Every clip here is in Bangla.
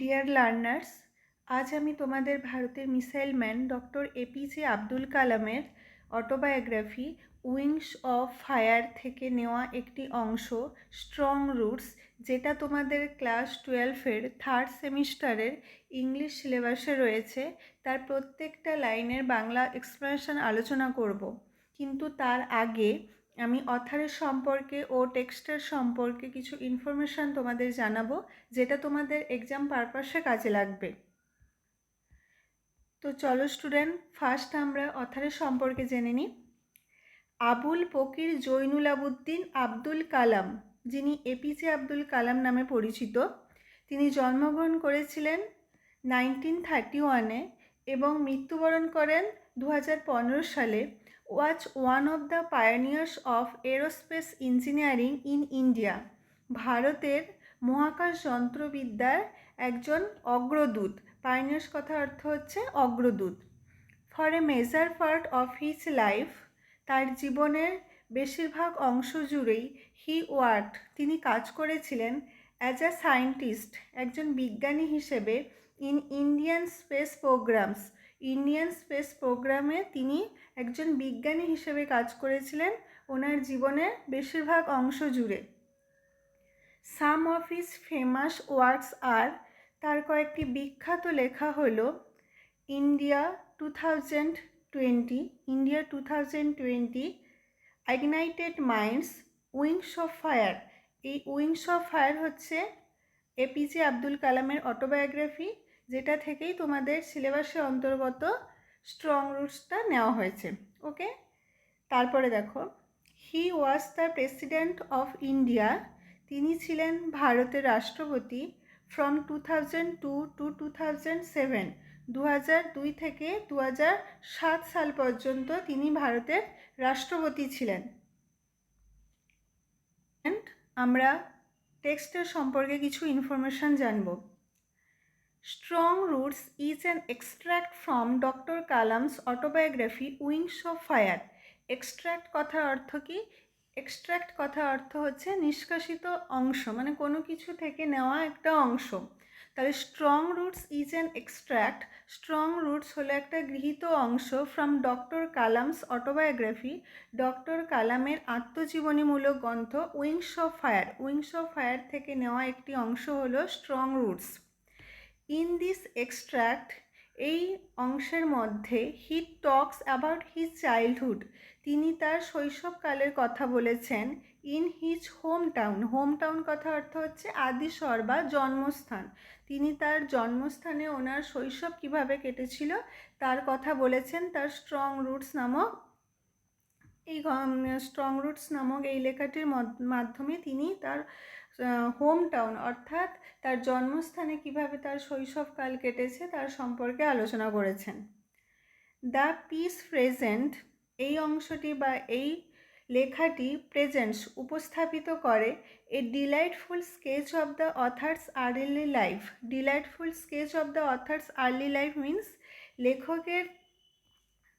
ডিয়ার লার্নার্স, আজ আমি তোমাদের ভারতের missile man doctor APJ Abdul কালামের অটোবায়োগ্রাফি উইংস অফ ফায়ার থেকে নেওয়া একটি অংশ স্ট্রং রুটস, যেটা তোমাদের ক্লাস 12-এর থার্ড সেমিস্টারের ইংলিশ সিলেবাসে রয়েছে, তার প্রত্যেকটা লাইনের বাংলা এক্সপ্লেনেশন আলোচনা করব। কিন্তু তার আগে আমি অথারের সম্পর্কে ও টেক্সটের সম্পর্কে কিছু ইনফরমেশান তোমাদের জানাবো, যেটা তোমাদের এক্সাম পারপাসে কাজে লাগবে। তো চলো স্টুডেন্ট, ফার্স্ট আমরা অথারের সম্পর্কে জেনে নিই। আবুল ফকির জৈনুল আবুদ্দিন আব্দুল কালাম, যিনি এপিজে আব্দুল কালাম নামে পরিচিত, তিনি জন্মগ্রহণ করেছিলেন 1931-এ এবং মৃত্যুবরণ করেন 2015 সালে। Was one of the pioneers of aerospace engineering in India, ভারতের মহাকাশ যন্ত্রবিদ্যার একজন অগ্রদূত। পায়োনিয়ার্স কথার অর্থ হচ্ছে অগ্রদূত। For a major part of his life, তার জীবনের বেশিরভাগ অংশ জুড়েই তিনি কাজ করেছিলেন অ্যাজ আ সায়েন্টিস্ট, একজন বিজ্ঞানী হিসেবে, in Indian space programs. Indian space প্রোগ্রামে তিনি একজন বিজ্ঞানী হিসেবে কাজ করেছিলেন ওনার জীবনের বেশিরভাগ অংশ জুড়ে। সাম অফ হিজ ফেমাস ওয়ার্কস আর, তার কয়েকটি বিখ্যাত লেখা হলো India 2020, ignited minds, wings of fire. এই উইংস অফ ফায়ার হচ্ছে এপিজে আব্দুল কালামের অটোবায়োগ্রাফি, যেটা থেকেই তোমাদের সিলেবাসের অন্তর্গত স্ট্রং রুটসটা নেওয়া হয়েছে। ওকে, তারপরে দেখো, he was the president of India, তিনি ছিলেন ভারতের রাষ্ট্রপতি ফ্রম 2002 টু 2007, 2002 থেকে 2007 সাল পর্যন্ত তিনি ভারতের রাষ্ট্রপতি ছিলেন। আমরা টেক্সটের সম্পর্কে কিছু ইনফরমেশান জানব। Strong roots is an extract from doctor Kalam's autobiography wings of fire. Extract কথার অর্থ কি? এক্সট্র্যাক্ট কথার অর্থ হচ্ছে নিষ্কাশিত অংশ, মানে কোনো কিছু থেকে নেওয়া একটা অংশ। তাহলে strong roots is an extract, strong roots হলো একটা গৃহীত অংশ from doctor Kalam's autobiography, doctor কালামের আত্মজীবনীমূলক গ্রন্থ wings of fire. Wings of fire থেকে নেওয়া একটি অংশ হলো strong roots. In this extract, এই অংশের মধ্যে হি টকস অ্যাবাউট হিজ চাইল্ডহুড, তিনি তার শৈশবকালের কথা বলেছেন। In his home town, home town কথা অর্থ হচ্ছে আদিস্বর বা জন্মস্থান। তিনি তার জন্মস্থানে ওনার শৈশব কিভাবে কেটেছিল তার কথা বলেছেন তার স্ট্রং রুটস নামক এই লেখাটির মাধ্যমে তিনি তার হোম টাউন অর্থাৎ তার জন্মস্থানে কিভাবে তার শৈশবকাল কেটেছে তার সম্পর্কে আলোচনা করেছেন। দ্য পিস প্রেজেন্ট, এই অংশটি বা এই লেখাটি প্রেজেন্টস উপস্থাপিত করে a delightful sketch of the author's early life. Delightful sketch of the author's early life means লেখকের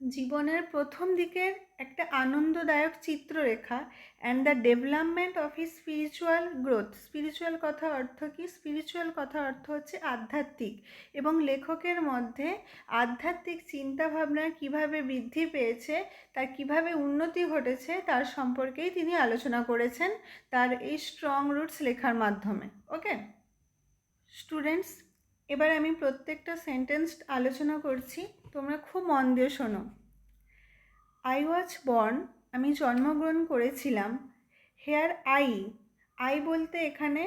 জীবনের প্রথম দিকের একটা আনন্দদায়ক চিত্ররেখা। And the development of his spiritual growth. Spiritual কথা অর্থ কি? স্পিরিচুয়াল কথা অর্থ হচ্ছে আধ্যাত্মিক, এবং লেখকের মধ্যে আধ্যাত্মিক চিন্তাভাবনা কিভাবে বৃদ্ধি পেয়েছে, তার কিভাবে উন্নতি ঘটেছে তার সম্পর্কেই তিনি আলোচনা করেছেন তার এই স্ট্রং রুটস লেখার মাধ্যমে। ওকে স্টুডেন্টস, এবার আমি প্রত্যেকটা সেন্টেন্স আলোচনা করছি, তোমরা খুব মন দিয়ে শোনো। আই ওয়াজ বর্ন, আমি জন্মগ্রহণ করেছিলাম। হেয়ার আই বলতে এখানে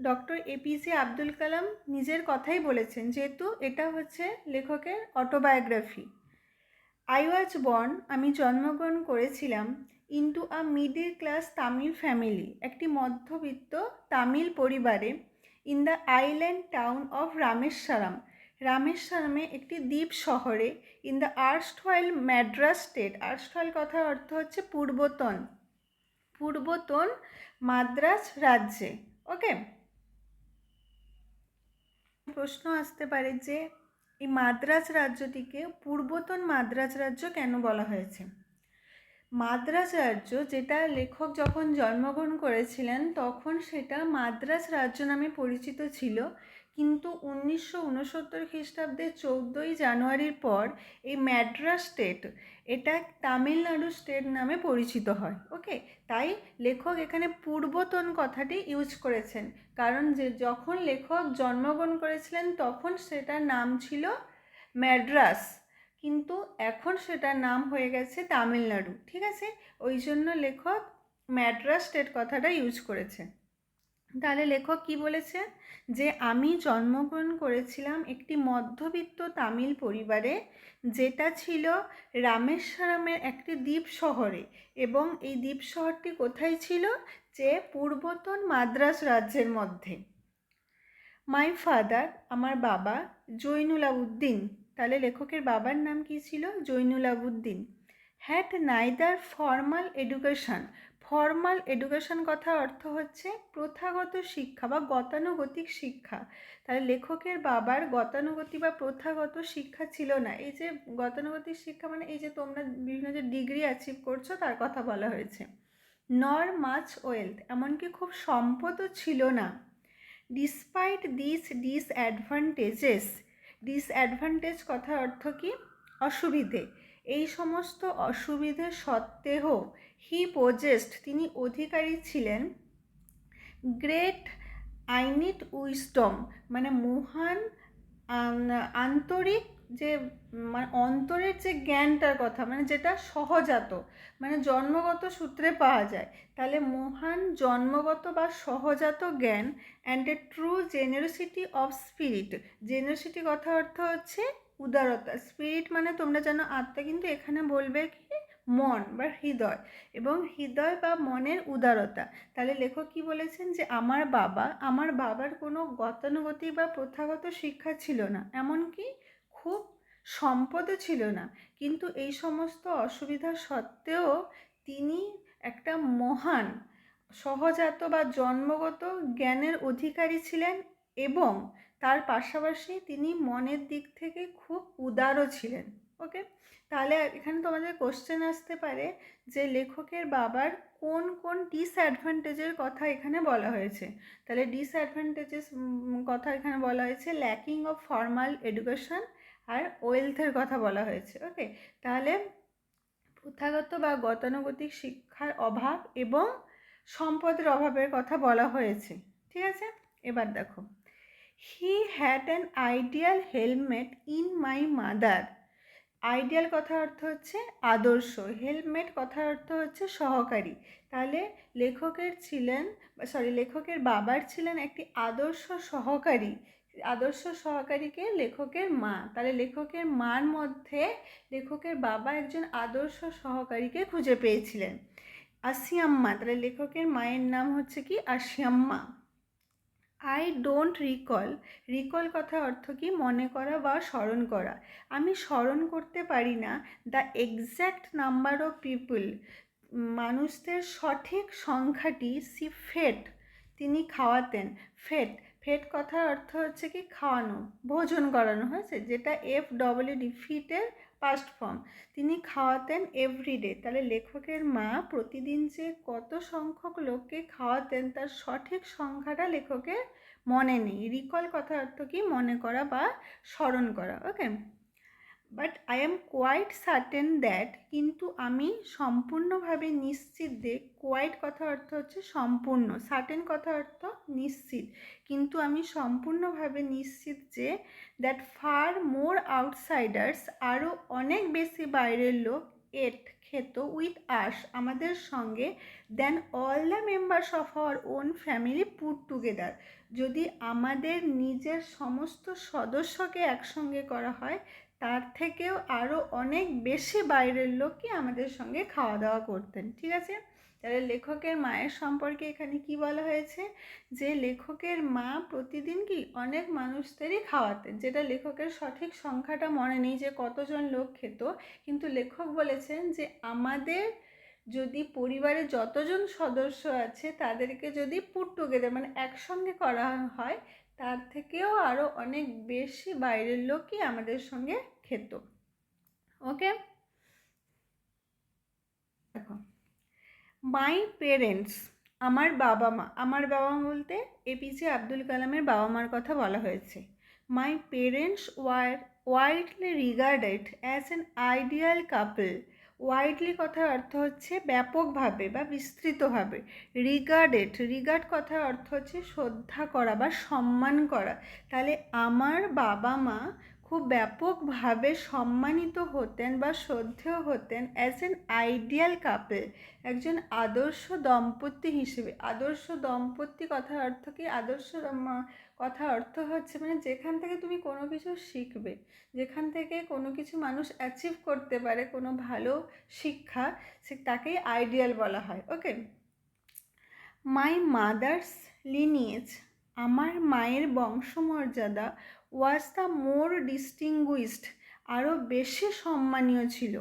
ডক্টর এপিজে আব্দুল কালাম নিজের কথাই বলেছেন, যেহেতু এটা হচ্ছে লেখকের অটোবায়োগ্রাফি। আই ওয়াজ বর্ন, আমি জন্মগ্রহণ করেছিলাম into a middle class Tamil family, একটি মধ্যবিত্ত তামিল পরিবারে, in the island town of Rameswaram, রামেশ্বরমে একটি দ্বীপ শহরে, in the erstwhile Madras state. Erstwhile কথার অর্থ হচ্ছে পূর্বতন মাদ্রাজ রাজ্যে। ওকে, প্রশ্ন আসতে পারে যে এই মাদ্রাজ রাজ্যটিকে পূর্বতন মাদ্রাজ রাজ্য কেন বলা হয়েছে? মাদ্রাজ রাজ্য, যেটা লেখক যখন জন্মগ্রহণ করেছিলেন তখন সেটা মাদ্রাজ রাজ্য নামে পরিচিত ছিল, কিন্তু 1969 খ্রিস্টাব্দে 14ই জানুয়ারির পর এই ম্যাড্রাস স্টেট, এটা তামিলনাড়ু স্টেট নামে পরিচিত হয়। ওকে, তাই লেখক এখানে পূর্বতন কথাটি ইউজ করেছেন, কারণ যে যখন লেখক জন্মগ্রহণ করেছিলেন তখন সেটার নাম ছিল ম্যাড্রাস, কিন্তু এখন সেটার নাম হয়ে গেছে তামিলনাড়ু। ঠিক আছে, ওই জন্য লেখক ম্যাড্রাস স্টেট কথাটা ইউজ করেছে। তাহলে লেখক কি বলেছে, যে আমি জন্মগ্রহণ করেছিলাম একটি মধ্যবিত্ত তামিল পরিবারে, যেটা ছিল রামেশ্বরমের একটি দ্বীপ শহরে, এবং এই দ্বীপ শহরটি কোথায় ছিল, যে পূর্বতন মাদ্রাজ রাজ্যের মধ্যে। মাই ফাদার, আমার বাবা, জৈনুল আবুদ্দিন, তাহলে লেখকের বাবার নাম কি ছিল, Jainulabdeen, had neither formal education. Formal education কথা অর্থ হচ্ছে প্রথাগত শিক্ষা বা গতানুগতিক শিক্ষা। তাহলে লেখকের বাবার গতানুগতিক বা প্রথাগত শিক্ষা ছিল না। এই যে গতানুগতিক শিক্ষা মানে এই যে তোমরা বিভিন্ন যে ডিগ্রি অ্যাচিভ করছো তার কথা বলা হয়েছে। নর মাচ ওয়েলথ, এমনকি খুব সম্পদও ছিল না। ডিসপাইট দিস ডিসঅ্যাডভান্টেজেস, ডিসঅ্যাডভান্টেজ কথার অর্থ কি, অসুবিধে, এই সমস্ত অসুবিধে সত্ত্বেও হি পজেস্ট, তিনি অধিকারী ছিলেন গ্রেট আইনিট উইজডম, মানে মহান আন্তরিক যে মানে অন্তরের যে জ্ঞানটার কথা, মানে যেটা সহজাত, মানে জন্মগত সূত্রে পাওয়া যায়। তাহলে মহান জন্মগত বা সহজাত জ্ঞান and a true generosity of spirit. Generosity কথা অর্থ হচ্ছে উদারতা, স্পিরিট মানে তোমরা জানো আত্মা, কিন্তু এখানে বলবে কি মন বা হৃদয়, এবং হৃদয় বা মনের উদারতা। তাহলে লেখক কি বলেছেন, যে আমার বাবার কোনো গতানুগতিক বা প্রথাগত শিক্ষা ছিল না, এমনকি খুব সম্পদও ছিল না, কিন্তু এই সমস্ত অসুবিধা সত্ত্বেও তিনি একটা মহান সহজাত বা জন্মগত জ্ঞানের অধিকারী ছিলেন, এবং তার পাশাপাশি তিনি মনের দিক থেকে খুব উদারও ছিলেন। ওকে, তাহলে এখানে তোমাদের কোশ্চেন আসতে পারে যে লেখকের বাবার কোন কোন ডিসঅ্যাডভান্টেজের কথা এখানে বলা হয়েছে। তাহলে ডিসঅ্যাডভান্টেজেস কথা এখানে বলা হয়েছে ল্যাকিং অফ ফর্মাল এডুকেশন আর ওয়েলথের কথা বলা হয়েছে। ওকে, তাহলে প্রথাগত বা গতানুগতিক শিক্ষার অভাব এবং সম্পদের অভাবের কথা বলা হয়েছে। ঠিক আছে, এবার দেখো, he had an ideal helmet in my mother. Ideal কথার অর্থ হচ্ছে আদর্শ, হেলমেট কথার অর্থ হচ্ছে সহকারী। তাহলে লেখকের বাবার ছিলেন একটি আদর্শ সহকারী। আদর্শ সহকারীকে লেখকের মা, তাহলে লেখকের মার মধ্যে লেখকের বাবা একজন আদর্শ সহকারীকে খুঁজে পেয়েছিলেন। আসিয়াম্মা, তাহলে লেখকের মায়ের নাম হচ্ছে কি Ashiamma. I don't recall, recall কথা অর্থ কি মনে করা বা স্মরণ করা। আমি স্মরণ করতে পারি না the exact number of people, মানুষদের সঠিক সংখ্যাটি সি ফেড, তিনি খাওয়াতেন। ফেড, ফেড কথার অর্থ হচ্ছে কি খাওয়ানো, ভোজন করানো, হয়েছে, যেটা FWD ফিটের পাস্ট ফর্ম। তিনি খাওয়াতেন এভরিডে, তাহলে লেখকের মা প্রতিদিন যে কত সংখ্যক লোককে খাওয়াতেন তার সঠিক সংখ্যাটা লেখকের মনে নেই। রিকল কথার অর্থ কি মনে করা বা স্মরণ করা। Okay, but I am quite certain that, কিন্তু আমি সম্পূর্ণভাবে নিশ্চিত যে, কোয়াইট কথা অর্থ হচ্ছে সম্পূর্ণ, সার্টেন কথা অর্থ নিশ্চিত, কিন্তু আমি সম্পূর্ণভাবে নিশ্চিত যে দ্যাট ফার মোর আউটসাইডার্স, আরও অনেক বেশি বাইরের লোক খেত উইথ আস, আমাদের সঙ্গে, then all the members of our own family put together, যদি আমাদের নিজের সমস্ত সদস্যকে একসঙ্গে করা হয় তার থেকেও আরও অনেক বেশি বাইরের লোক কি আমাদের সঙ্গে খাওয়া দাওয়া করতেন। ঠিক আছে, তাহলে লেখকের মায়ের সম্পর্কে এখানে কি বলা হয়েছে, যে লেখকের মা প্রতিদিন কি অনেক মানুষদেরই খাওয়াতেন, যেটা লেখকের সঠিক সংখ্যাটা মনে নেই যে কতজন লোক খেত, কিন্তু লেখক বলেছেন যে আমাদের যদি পরিবারে যতজন সদস্য আছে তাদেরকে যদি পুট টুগেদার মানে একসঙ্গে করা হয় তার থেকেও আরও অনেক বেশি বাইরের লোকই আমাদের সঙ্গে খেত। ওকে, দেখো, মাই পেরেন্টস, আমার বাবা মা, আমার বাবা মা বলতে এপিজে আব্দুল কালামের বাবা মার কথা বলা হয়েছে। My parents were widely regarded as an ideal couple. Widely কথার অর্থ হচ্ছে ব্যাপকভাবে বা বিস্তৃতভাবে। রিগার্ড কথার অর্থ হচ্ছে শ্রদ্ধা করা বা সম্মান করা। তাহলে আমার বাবা মা খুব ব্যাপকভাবে সম্মানিত হতেন বা শ্রদ্ধেয় হতেন অ্যাজ অ্যান আইডিয়াল কাপল, একজন আদর্শ দম্পতি হিসেবে। আদর্শ দম্পতি কথার অর্থ কি? আদর্শ কথার অর্থ হচ্ছে মানে যেখান থেকে তুমি কোনো কিছু শিখবে, যেখান থেকে কোনো কিছু মানুষ অ্যাচিভ করতে পারে, কোনো ভালো শিক্ষা, তাকেই আইডিয়াল বলা হয়। ওকে। মাই মাদার্স লিনিয়েজ, আমার মায়ের বংশমর্যাদা ওয়াজ দ্য মোর ডিস্টিংগুইশড, আরও বেশি সম্মানীয় ছিল।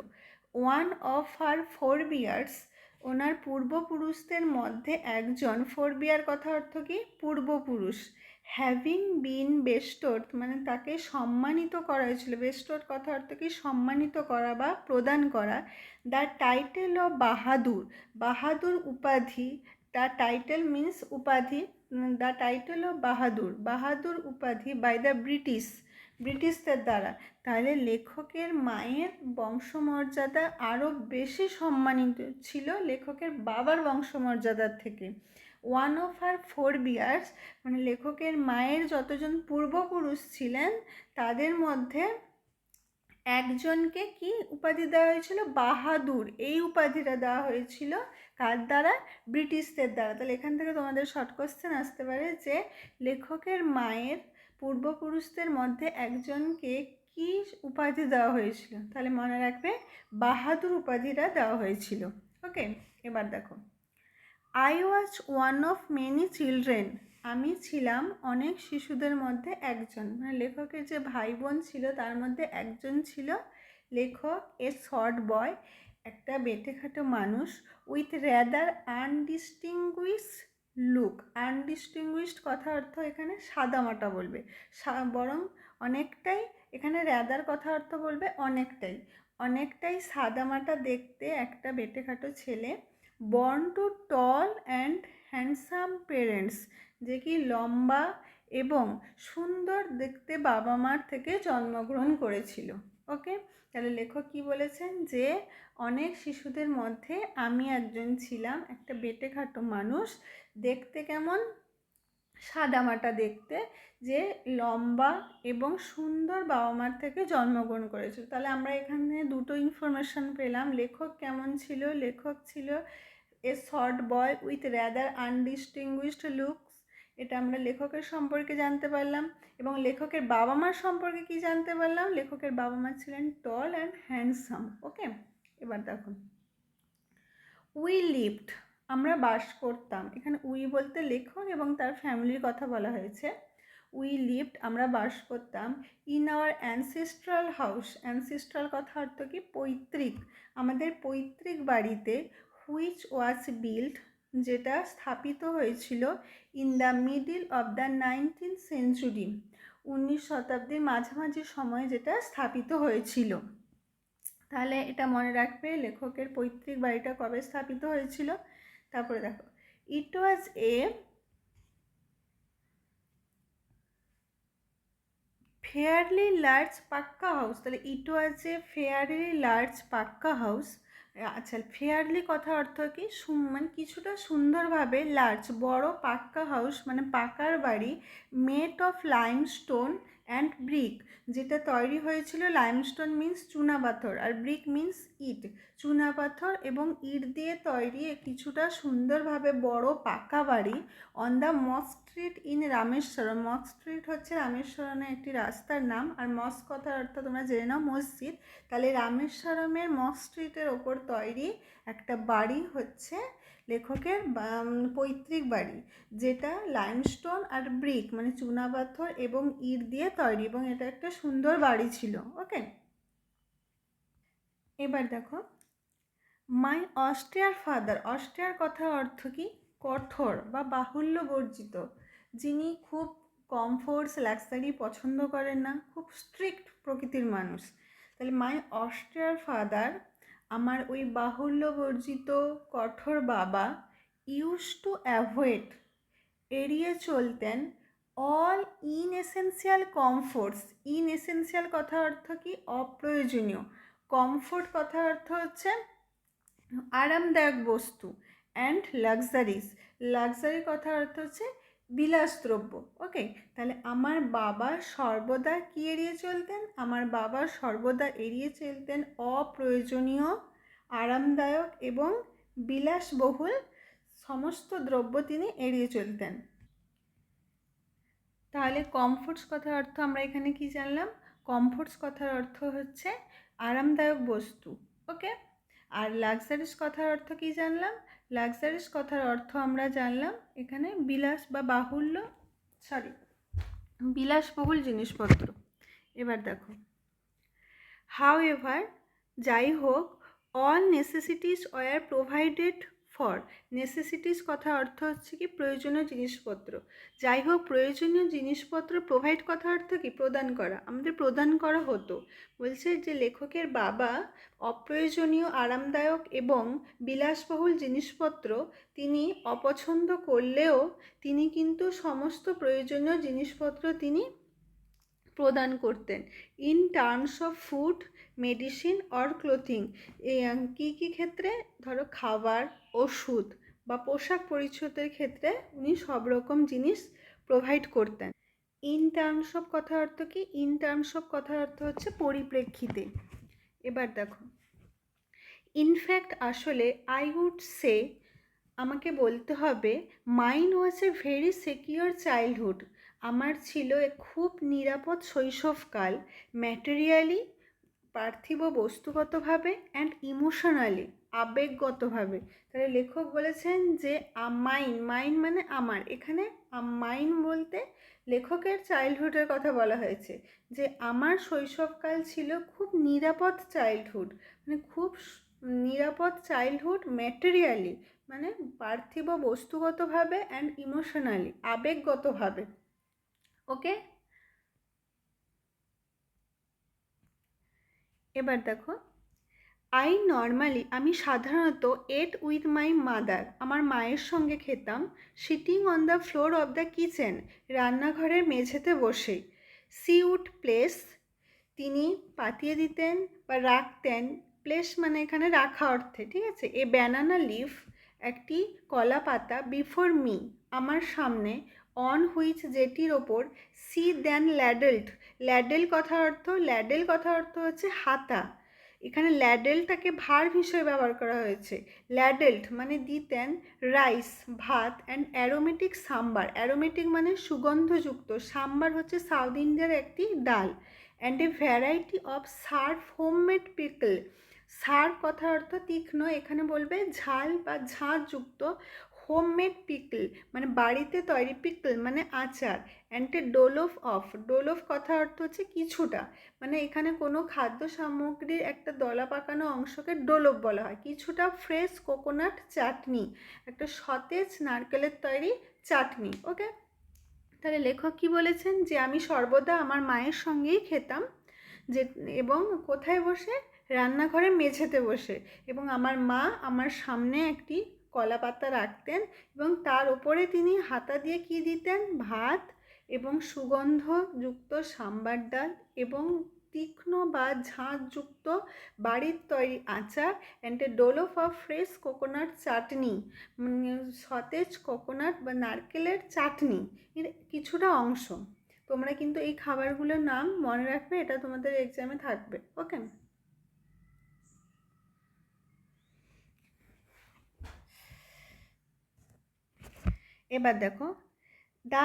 ওয়ান অফ হার ফোরবিয়ার্স, ওনার পূর্বপুরুষদের মধ্যে একজন। ফোরবিয়ার কথা অর্থ কি? পূর্বপুরুষ। হ্যাভিং বিন বেস্টোড, মানে তাকে সম্মানিত করা হয়েছিল। বেস্টোড কথা অর্থ কি? সম্মানিত করা বা প্রদান করা। দ্য টাইটেল অফ বাহাদুর, বাহাদুর উপাধি। দ্য টাইটেল মিন্স উপাধি। দ্য টাইটেল অফ বাহাদুর, বাহাদুর উপাধি বাই দ্য ব্রিটিশদের দ্বারা। তাহলে লেখকের মায়ের বংশমর্যাদা আরও বেশি সম্মানিত ছিল লেখকের বাবার বংশমর্যাদার থেকে। ওয়ান অফ হার ফোরবিয়ার্স, মানে লেখকের মায়ের যতজন পূর্বপুরুষ ছিলেন তাদের মধ্যে একজনকে কি উপাধি দেওয়া হয়েছিল? বাহাদুর। এই উপাধিটা দেওয়া হয়েছিল কার দ্বারা? ব্রিটিশদের দ্বারা। তাহলে এখান থেকে তোমাদের শর্ট কোশ্চেন আসতে পারে যে লেখকের মায়ের পূর্বপুরুষদের মধ্যে একজনকে কি উপাধি দেওয়া হয়েছিল? তাহলে মনে রাখবে বাহাদুর উপাধিটা দেওয়া হয়েছিল। ওকে। এবার দেখো, I was one of many children, আমি ছিলাম অনেক শিশুদের মধ্যে একজন। মানে লেখকের যে ভাই বোন ছিল তার মধ্যে একজন ছিল লেখক, এ শর্ট বয়, একটা বেঁটেখাটো মানুষ, উইথ র্যাদার আনডিস্টিংগুইশ লুক। আনডিস্টিংগুইশড কথা অর্থ এখানে সাদামাটা বলবে, বরং অনেকটাই, এখানে র্যাদার কথা অর্থ বলবে অনেকটাই, অনেকটাই সাদামাটা দেখতে একটা বেঁটেখাটো ছেলে। Born to tall and handsome parents, যে কি লম্বা এবং সুন্দর দেখতে বাবা মার থেকে জন্মগ্রহণ করেছিল। ওকে। তাহলে লেখক কি বলেছেন? যে অনেক শিশুদের মধ্যে আমি একজন ছিলাম, একটা বেঁটেখাটো মানুষ, দেখতে কেমন? সাদামাটা দেখতে, যে লম্বা এবং সুন্দর বাবা মার থেকে জন্মগ্রহণ করেছিল। তাহলে আমরা এখানে দুটো ইনফরমেশন পেলাম। লেখক কেমন ছিল? লেখক ছিল a short boy with rather undistinguished looks, এটা আমরা লেখকের সম্পর্কে জানতে পারলাম। এবং লেখকের বাবা মার সম্পর্কে কি জানতে পারলাম? লেখকের বাবা মা ছিলেন টল অ্যান্ড হ্যান্ডসাম। ওকে। এবার দেখুন, উই লিভড, আমরা বাস করতাম। এখানে উই বলতে লেখক এবং তার ফ্যামিলির কথা বলা হয়েছে। উই লিভড, আমরা বাস করতাম। In our ancestral house, ancestral কথা অর্থ কি? পৈতৃক, আমাদের পৈতৃক বাড়িতে। হুইচ ওয়াজ বিল্ড, যেটা স্থাপিত হয়েছিল। In the middle of the 19th century, 19 শতাব্দীর মাঝামাঝি সময়ে যেটা স্থাপিত হয়েছিল। তাহলে এটা মনে রাখবে লেখকের পৈতৃক বাড়িটা কবে স্থাপিত হয়েছিল। তারপরে দেখো, ইট ওয়াজ এ ফেয়ারলি লার্জ পাক্কা হাউস। তাহলে ইট ওয়াজ এ ফেয়ারলি লার্জ পাক্কা হাউস। আচ্ছা, ফেয়ারলি কথা অর্থ কি? মানে কিছুটা সুন্দরভাবে, লার্জ বড়, পাক্কা হাউস মানে পাকার বাড়ি, made of limestone and brick, যেটা তৈরি হয়েছিল। লাইমস্টোন মিন্স চুনাপাথর আর ব্রিক মিন্স ইট। চুনাপাথর এবং ইট দিয়ে তৈরি কিছুটা সুন্দরভাবে বড় পাকা বাড়ি। On the mosque street in Rameswaram, mosque street হচ্ছে রামেশ্বরমের একটি রাস্তার নাম। আর মস্ক কথার অর্থ তোমরা জেনে নাও মসজিদ। তাহলে রামেশ্বরমের মস্ক স্ট্রিটের ওপর তৈরি একটা বাড়ি হচ্ছে লেখকের পৈতৃক বাড়ি, যেটা লাইমস্টোন আর ব্রিক মানে চুনাপাথর এবং ইট দিয়ে তৈরি, এবং এটা একটা সুন্দর বাড়ি ছিল। ওকে। এবার দেখো, মাই অস্ট্রিয়ার ফাদার, অস্ট্রিয়ার কথা অর্থ কি? কঠোর বা বাহুল্য বর্জিত, যিনি খুব কমফোর্টস লাক্সারি পছন্দ করেন না, খুব স্ট্রিক্ট প্রকৃতির মানুষ। তাহলে মাই অস্ট্রিয়ার ফাদার, আমার ওই বাহুল্য বর্জিত কঠোর বাবা ইউজ টু অ্যাভয়েড, এড়িয়ে চলতেন, অল ইনএসেন্সিয়াল কমফোর্টস। ইনএসেন্সিয়াল কথা অর্থ কি? অপ্রয়োজনীয়। কমফোর্ট কথা অর্থ হচ্ছে আরামদায়ক বস্তু। অ্যান্ড লাক্সারিজ, লাক্সারি কথা অর্থ হচ্ছে বিলাসদ্রব্য। ওকে, তাহলে আমার বাবা সর্বদা কি এড়িয়ে চলতেন? আমার বাবা সর্বদা এড়িয়ে চলতেন অপ্রয়োজনীয়, আরামদায়ক এবং বিলাসবহুল সমস্ত দ্রব্য তিনি এড়িয়ে চলতেন। তাহলে কমফোর্টস কথার অর্থ আমরা এখানে কি জানলাম? কমফোর্টস কথার অর্থ হচ্ছে আরামদায়ক বস্তু। ওকে, আর লাক্সারিস কথার অর্থ কি জানলাম? লাক্সারিস কথার অর্থ আমরা জানলাম এখানে বিলাস বা বাহুল্য, বিলাসবহুল জিনিসপত্র। এবার দেখো, হাউএভার, যাই হোক, all necessities were provided for. Necessities কথা অর্থ হচ্ছে কি? প্রয়োজনীয় জিনিসপত্র। যাই হোক, প্রয়োজনীয় জিনিসপত্র প্রোভাইড কথা অর্থ কি? প্রদান করা। আমাদের প্রদান করা হতো। বলছে যে লেখকের বাবা অপ্রয়োজনীয়, আরামদায়ক এবং বিলাসবহুল জিনিসপত্র তিনি অপছন্দ করলেও তিনি কিন্তু সমস্ত প্রয়োজনীয় জিনিসপত্র তিনি প্রদান করতেন। In terms of food, medicine or clothing. কী কী ক্ষেত্রে? ধরো খাবার, ওষুধ বা পোশাক পরিচ্ছদের ক্ষেত্রে উনি সব রকম জিনিস প্রোভাইড করতেন। ইন টার্মস অফ কথার অর্থ কি? ইন টার্মস অফ কথার অর্থ হচ্ছে পরিপ্রেক্ষিতে। এবার দেখো, ইনফ্যাক্ট, আসলে, আই উড সে, আমাকে বলতে হবে, mine was a very secure childhood, আমার ছিল খুব নিরাপদ শৈশবকাল, ম্যাটেরিয়ালি, পার্থিব বস্তুগতভাবে, অ্যান্ড ইমোশনালি, আবেগগতভাবে। তাহলে লেখক বলেছেন যে মাইন, মাইন মানে আমার। এখানে মাইন বলতে লেখকের চাইল্ডহুডের কথা বলা হয়েছে, যে আমার শৈশবকাল ছিল খুব নিরাপদ চাইল্ডহুড, মানে খুব নিরাপদ চাইল্ডহুড, ম্যাটেরিয়ালি মানে পার্থিব বস্তুগতভাবে, অ্যান্ড ইমোশনালি, আবেগগতভাবে। ওকে, এবার দেখো, আমি সাধারণত এট উইথ মাই মাদার, আমার মায়ের সঙ্গে খেতাম, sitting on the floor of the kitchen, রান্নাঘরের মেঝেতে বসে। সি উড প্লেস, তিনি পাতিয়ে দিতেন বা রাখতেন, প্লেস মানে এখানে রাখা অর্থে, ঠিক আছে, এ ব্যানানা লিফ, একটি কলা পাতা, বিফোর মি, আমার সামনে, অন হুইচ, যেটির ওপর, সি দেন ল্যাডেলড, ল্যাডেল কথা অর্থ হচ্ছে হাতা। এখানে ল্যাডেলটাকে ভার্ব হিসেবে ব্যবহার করা হয়েছে। ল্যাডেলড মানে দিতেন রাইস, ভাত, অ্যান্ড অ্যারোমেটিক সাম্বার, অ্যারোমেটিক মানে সুগন্ধযুক্ত, সাম্বার হচ্ছে সাউথ ইন্ডিয়ার একটি ডাল, and a variety of sharp homemade pickle. Sharp কথা অর্থ তীক্ষ্ণ, এখানে বলবে ঝাল বা ঝাঁঝযুক্ত, হোমমেড পিকল মানে বাড়িতে তৈরি, পিকল মানে আচার, অ্যান্ড এ ডোল অফ কথা অর্থ হচ্ছে কিছুটা, মানে এখানে কোনো খাদ্য সামগ্রীর একটা দলা পাকানো অংশকে ডোলভ বলা হয়। কিছুটা ফ্রেশ কোকোনাট চাটনি, একটা সতেজ নারকেলের তৈরি চাটনি। ওকে, তাহলে লেখক কি বলেছেন? যে আমি সর্বদা আমার মায়ের সঙ্গেই খেতাম, যে এবং কোথায় বসে? রান্নাঘরে মেঝেতে বসে, এবং আমার মা আমার সামনে একটি কলা পাতা রাখতেন, এবং তার উপরে তিনি হাতা দিয়ে কি দিতেন? ভাত এবং সুগন্ধযুক্ত সাম্বার ডাল এবং তীক্ষ্ণ বা ঝাঁঝযুক্ত বাড়ির তৈরি আচার, and a dollop of fresh coconut chutney, সতেজ কোকোনাট বা নারকেলের চাটনি এর কিছুটা অংশ। তোমরা কিন্তু এই খাবারগুলোর নাম মনে রাখবে, এটা তোমাদের এক্সামে থাকবে। ওকে, এবার দেখো, the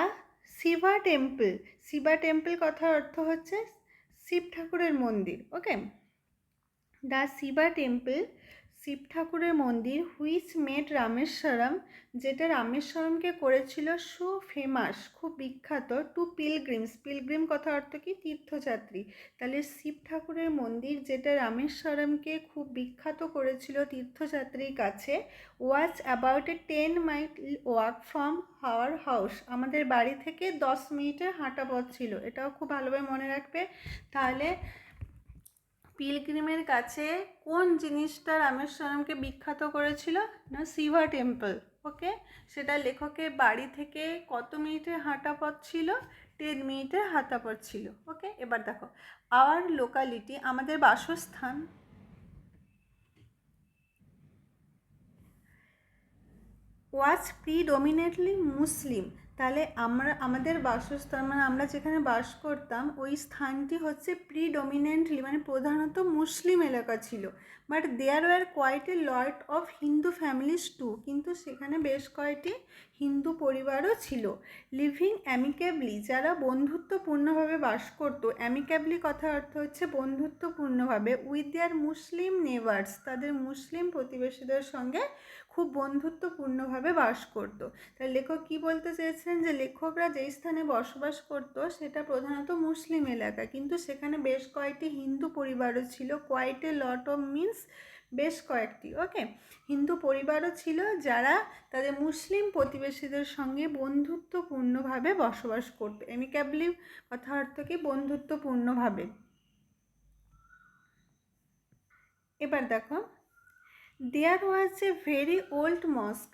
Shiba temple. Shiba temple কথার অর্থ হচ্ছে শিব ঠাকুরের মন্দির। ওকে, দ্য শিবা টেম্পল, শিব ঠাকুরের মন্দির, হুইচ মেড রামেশ্বরম, যেটা রামেশ্বরমকে করেছিল সো ফেমাস, খুব বিখ্যাত, টু পিলগ্রিমস, পিলগ্রিম কথা অর্থ কি? তীর্থযাত্রী। তাহলে শিব ঠাকুরের মন্দির যেটা রামেশ্বরমকে খুব বিখ্যাত করেছিল তীর্থযাত্রীর কাছে, was about a 10 mile walk from our house, আমাদের বাড়ি থেকে 10 মিনিটের হাঁটা পথ ছিল। এটাও খুব ভালোভাবে মনে রাখবে। তাহলে পিলগ্রিমের কাছে কোন জিনিসটা রামেশ্বরমকে বিখ্যাত করেছিল? না, শিবা টেম্পল। ওকে, সেটা লেখকের বাড়ি থেকে কত মিনিটের হাঁটা পথ ছিল? 10 মিনিটের হাঁটা পথ ছিল। ওকে, এবার দেখো, আওয়ার লোকালিটি, আমাদের বাসস্থান, ওয়াজ প্রিডমিনেন্টলি মুসলিম। তাহলে আমাদের বাসস্থান, মানে আমরা যেখানে বাস করতাম, ওই স্থানটি হচ্ছে প্রিডমিনেন্টলি মানে প্রধানত মুসলিম এলাকা ছিল। But there were quite a lot of Hindu families too, কিন্তু সেখানে বেশ কয়েকটি হিন্দু পরিবারও ছিল। লিভিং অ্যামিকেবলি, যারা বন্ধুত্বপূর্ণভাবে বাস করতো। অ্যামিকেবলি কথার অর্থ হচ্ছে বন্ধুত্বপূর্ণভাবে। উইথ দেয়ার মুসলিম নেবার্স, তাদের মুসলিম প্রতিবেশীদের সঙ্গে খুব বন্ধুত্বপূর্ণভাবে বাস করতো। তাই লেখক কি বলতে চেয়েছেন, যে লেখকরা যেই স্থানে বসবাস করতো সেটা প্রধানত মুসলিম এলাকা, কিন্তু সেখানে বেশ কয়েকটি হিন্দু পরিবারও ছিল। Quite a lot of means বেশ কয়েকটি। ওকে, হিন্দু পরিবারও ছিল যারা তাদের মুসলিম প্রতিবেশীদের সঙ্গে বন্ধুত্বপূর্ণভাবে বসবাস করতো। অ্যামিকেবলি কথা অর্থ কি? বন্ধুত্বপূর্ণভাবে। এবার দেখো, দেয়ার ওয়াজ এ ভেরি ওল্ড মস্ক,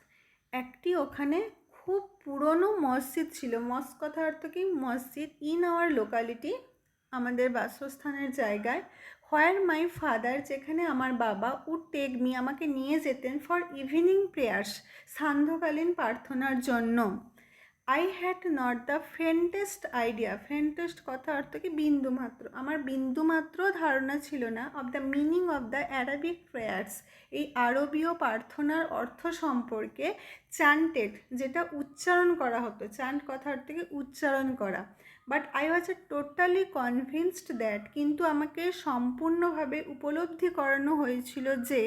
একটি ওখানে খুব পুরনো মসজিদ ছিল। মস্ক কথা অর্থ কি? মসজিদ। ইন আওয়ার লোকালিটি, আমাদের বাসস্থানের জায়গায়। হোয়ার মাই ফাদার, যেখানে আমার বাবা, উড টেক মি, আমাকে নিয়ে যেতেন, ফর ইভিনিং প্রেয়ার্স, সান্ধ্যকালীন প্রার্থনার জন্য। I had not the faintest idea, faintest কথা অর্থ কি? বিন্দুমাত্র, আমার বিন্দুমাত্র ধারণা ছিল না, of the meaning of the Arabic prayers, এই আরবীয় প্রার্থনার অর্থ সম্পর্কে। চ্যান্টেড, যেটা উচ্চারণ করা হতো, চ্যান্ট কথা অর্থ কি? উচ্চারণ করা। But I was totally convinced that, কিন্তু আমাকে সম্পূর্ণভাবে উপলব্ধি করানো হয়েছিল যে,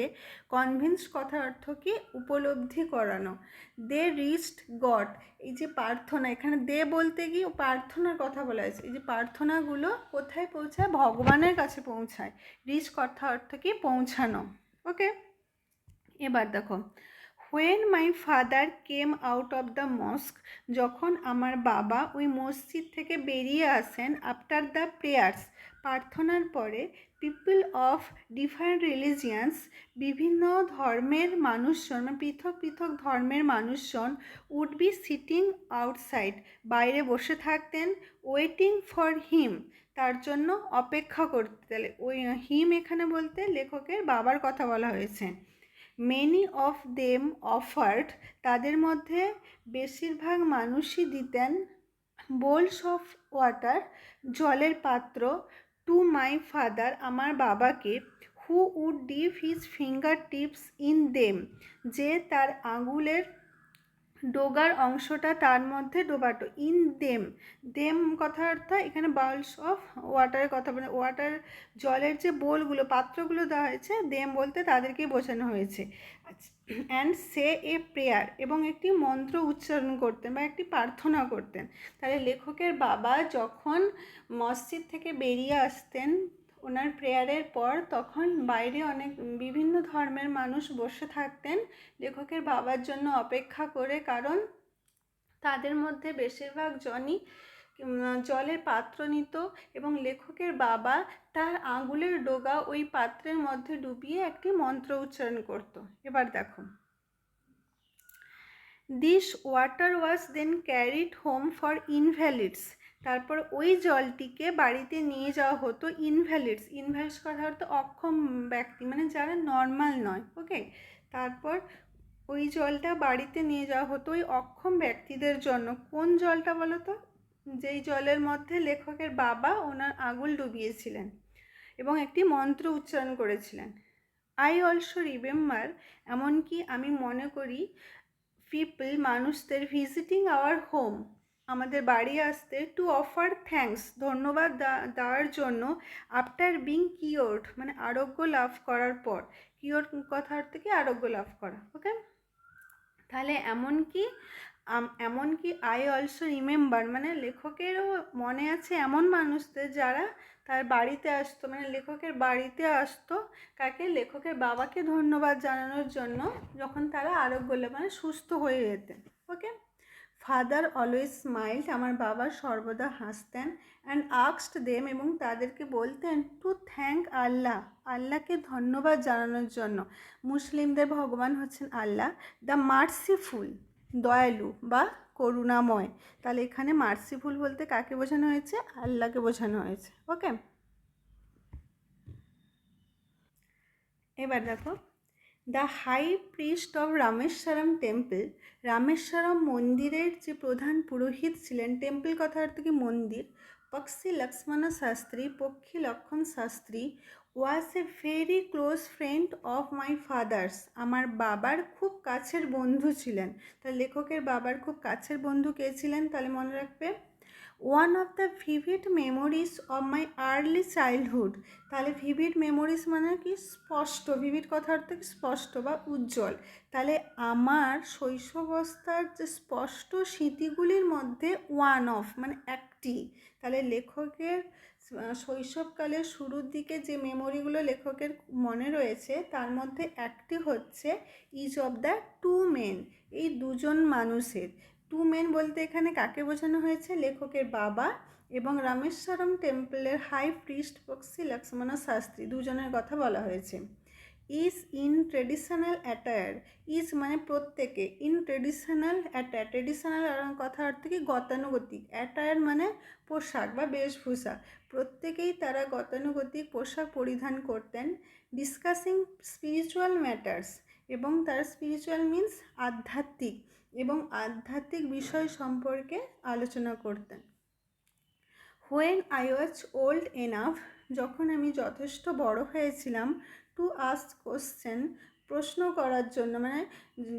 কনভিন্সড কথার অর্থ কি? উপলব্ধি করানো। দে রিচড গড, এই যে প্রার্থনা, এখানে দে বলতে গিয়ে প্রার্থনার কথা বলা হয়েছে। এই যে প্রার্থনাগুলো কোথায় পৌঁছায়? ভগবানের কাছে পৌঁছায়। রিচ কথা অর্থ কি? পৌঁছানো। ওকে, এবার দেখো, when my father came out of the mosque, যখন আমার বাবা ওই মসজিদ থেকে বেরিয়ে আসেন, আফটার দ্য প্রেয়ার্স, প্রার্থনার পরে, পিপল অফ ডিফারেন্ট রিলিজিয়ান্স, বিভিন্ন ধর্মের মানুষজন, মানে পৃথক পৃথক ধর্মের মানুষজন, উড বি সিটিং আউটসাইড, বাইরে বসে থাকতেন, ওয়েটিং ফর হিম, তার জন্য অপেক্ষা করতে। তাহলে ওই হিম এখানে বলতে লেখকের বাবার কথা বলা হয়েছে। মেনি অফ দেম অফার্ড, তাদের মধ্যে বেশিরভাগ মানুষই দিতেন, বোলস অফ ওয়াটার, জলের পাত্র, টু মাই ফাদার, আমার বাবাকে, who would dip his fingertips in them, যে তার আঙুলের ডোগার অংশটা তার মধ্যে ডোবাটো। ইন দেম, দেম কথার অর্থ এখানে বাউলস অফ ওয়াটারের কথা বলে, ওয়াটার জলের যে বোলগুলো, পাত্রগুলো দেওয়া হয়েছে, দেম বলতে তাদেরকেই বোঝানো হয়েছে। অ্যান্ড সে এ প্রেয়ার, এবং একটি মন্ত্র উচ্চারণ করতেন বা একটি প্রার্থনা করতেন। তাহলে লেখকের বাবা যখন মসজিদ থেকে বেরিয়ে আসতেন ওনার প্রেয়ারের পর, তখন বাইরে অনেক বিভিন্ন ধর্মের মানুষ বসে থাকতেন লেখকের বাবার জন্য অপেক্ষা করে, কারণ তাদের মধ্যে বেশিরভাগ জনই জলের পাত্র নিত এবং লেখকের বাবা তার আঙুলের ডগা ওই পাত্রের মধ্যে ডুবিয়ে একটি মন্ত্র উচ্চারণ করত। এবার দেখো, this water was then carried home for invalids, তারপর ওই জলটিকে বাড়িতে নিয়ে যাওয়া হতো। ইনভ্যালিডস, ইনভ্যালিডস কথা অর্থ অক্ষম ব্যক্তি, মানে যারা নর্মাল নয়। ওকে, তারপর ওই জলটা বাড়িতে নিয়ে যাওয়া হতো ওই অক্ষম ব্যক্তিদের জন্য। কোন জলটা বলো তো? যেই জলের মধ্যে লেখকের বাবা ওনার আঙুল ডুবিয়েছিলেন এবং একটি মন্ত্র উচ্চারণ করেছিলেন। আই অলসো রিমেম্বার, এমনকি আমি মনে করি, পিপল, মানুষদের, ভিজিটিং আওয়ার হোম, আমাদের বাড়ি আসতে, টু অফার থ্যাঙ্কস, ধন্যবাদ দেওয়ার জন্য, আফটার বিং কিওর্ড, মানে আরোগ্য লাভ করার পর। কিওর কথা থেকে আরোগ্য লাভ করা। ওকে, তাহলে এমনকি আই অলসো রিমেম্বার, মানে লেখকেরও মনে আছে এমন মানুষদের যারা তার বাড়িতে আসতো, মানে লেখকের বাড়িতে আসতো, কাকে? লেখকের বাবাকে ধন্যবাদ জানানোর জন্য, যখন তারা আরোগ্য লাভ, মানে সুস্থ হয়ে যেতেন। ওকে, ফাদার অলওয়েজ স্মাইল্ড, আমার বাবা সর্বদা হাসতেন। অ্যান্ড আস্কড দেম, এবং তাদেরকে বলতেন টু থ্যাঙ্ক আল্লাহ, আল্লাহকে ধন্যবাদ জানানোর জন্য। মুসলিমদের ভগবান হচ্ছেন আল্লাহ, দ্য মার্সিফুল, দয়ালু বা করুণাময়। তাহলে এখানে মার্সিফুল বলতে কাকে বোঝানো হয়েছে? আল্লাহকে বোঝানো হয়েছে। ওকে, এবার দেখো, the high priest of Rameswaram temple, Rameswaram মন্দিরের যে প্রধান পুরোহিত ছিলেন, টেম্পল কথা অর্থ কি মন্দির, পক্ষী Lakshman Sastry, Pakshi Lakshmana Sastry, was a very close friend of my father's, আমার বাবার খুব কাছের বন্ধু ছিলেন। তাহলে লেখকের বাবার খুব কাছের বন্ধু কে ছিলেন? তাহলে মনে রাখবে, one of the vivid memories of my early childhood. তাহলে ভিভিড মেমোরিজ মানে কি? স্পষ্ট। ভিভিড কথা অর্থ কি? স্পষ্ট বা উজ্জ্বল। তাহলে আমার শৈশবাবস্থার যে স্পষ্ট স্মৃতিগুলির মধ্যে ওয়ান অফ মানে একটি। তাহলে লেখকের শৈশবকালের শুরুর দিকে যে মেমোরিগুলো লেখকের মনে রয়েছে তার মধ্যে একটি হচ্ছে each of the two men, এই দুজন মানুষের। টু মেন বলতে এখানে কাকে বোঝানো হয়েছে? লেখকের বাবা এবং রামেশ্বরম টেম্পলের হাই প্রিস্ট পক্ষী লক্ষ্মণ শাস্ত্রী, দুজনের কথা বলা হয়েছে। Is in traditional attire, is মানে প্রত্যেকে, ইন ট্রেডিশনাল অ্যাটায়ার, ট্রেডিশনাল কথা অর্থ কি? গতানুগতিক, অ্যাটায়ার মানে পোশাক বা বেশভূষা, প্রত্যেকেই তারা গতানুগতিক পোশাক পরিধান করতেন। ডিসকাসিং স্পিরিচুয়াল ম্যাটার্স, এবং তার স্পিরিচুয়াল মিন্স আধ্যাত্মিক, এবং আধ্যাত্মিক বিষয় সম্পর্কে আলোচনা করতেন। When I was old enough, যখন আমি যথেষ্ট বড় হয়েছিলাম, টু আস্ক কোশ্চেন, প্রশ্ন করার জন্য, মানে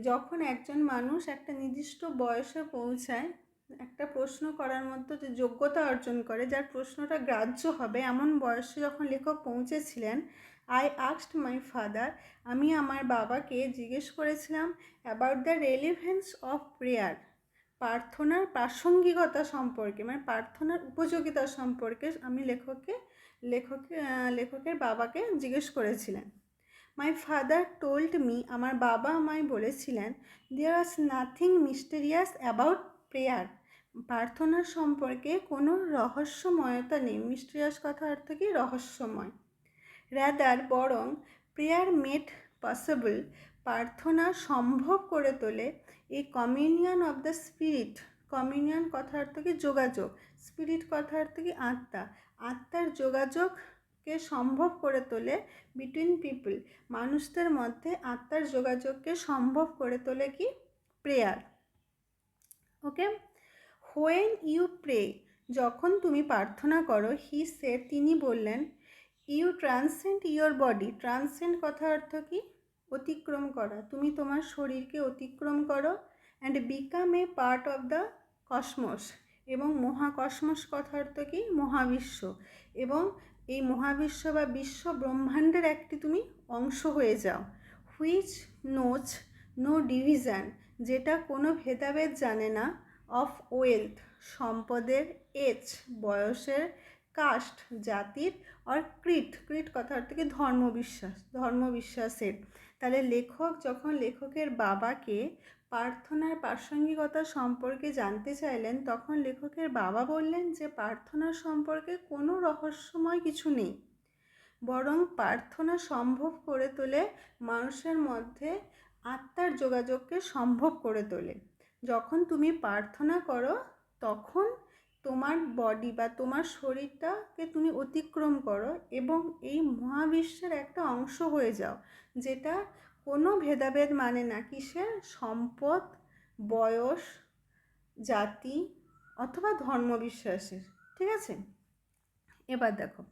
যখন একজন মানুষ একটা নির্দিষ্ট বয়সে পৌঁছায়, একটা প্রশ্ন করার মতো যে যোগ্যতা অর্জন করে, যার প্রশ্নটা গ্রাহ্য হবে, এমন বয়সে যখন লেখক পৌঁছেছিলেন, আই আস্কড মাই ফাদার, আমি আমার বাবাকে জিজ্ঞেস করেছিলাম about the relevance of prayer, প্রার্থনার প্রাসঙ্গিকতা সম্পর্কে, মানে প্রার্থনার উপযোগিতা সম্পর্কে আমি লেখকের বাবাকে জিজ্ঞেস করেছিলেন। মাই ফাদার টোল্ড মি, আমার বাবা আমায় বলেছিলেন, there was nothing mysterious about prayer, প্রার্থনার সম্পর্কে কোনো রহস্যময়তা নেই। মিস্টেরিয়াস কথা অর্থ কি? রহস্যময়। রাদার বরং, প্রেয়ার মেড পসিবল, প্রার্থনা সম্ভব করে তোলে, এই communion of the spirit, communion কথা অর্থ কি? যোগাযোগ, স্পিরিট কথা অর্থ কি? আত্মা, আত্মার যোগাযোগকে সম্ভব করে তোলে, বিটুইন পিপল, মানুষদের মধ্যে আত্মার যোগাযোগকে সম্ভব করে তোলে কি? Prayer. Okay, when you pray, যখন তুমি প্রার্থনা করো, হি সেড, তিনি বললেন, you transcend your body, transcend কথা অর্থ কি? অতিক্রম করা, তুমি তোমার শরীরকে অতিক্রম করো, and become a part of the cosmos, এবং মহাকসমস কথা অর্থ কি? মহাবিশ্ব, এবং এই মহাবিশ্ব বা বিশ্ব ব্রহ্মাণ্ডের একটি তুমি অংশ হয়ে যাও। হুইচ নোজ নো ডিভিশন, যেটা কোনো ভেদাভেদ জানে না, অফ ওয়েলথ, সম্পদের, এজ, বয়সের, কাস্ট, জাতির, আর ক্রিট কথা অর্থ কি? ধর্মবিশ্বাসের। তাহলে লেখক যখন লেখকের বাবাকে প্রার্থনার প্রাসঙ্গিকতা সম্পর্কে জানতে চাইলেন, তখন লেখকের বাবা বললেন যে প্রার্থনার সম্পর্কে কোনো রহস্যময় কিছু নেই, বরং প্রার্থনা সম্ভব করে তোলে মানুষের মধ্যে আত্মার যোগাযোগকে সম্ভব করে তোলে। যখন তুমি প্রার্থনা করো তখন তোমার বডি বা তোমার শরীরটাকে তুমি অতিক্রম করো এবং এই মহাবিশ্বের একটা অংশ হয়ে যাও, যেটা কোনো ভেদাভেদ মানে না, কিসের? সম্পদ, বয়স, জাতি অথবা ধর্মবিশ্বাসের। ঠিক আছে, এবার দেখো,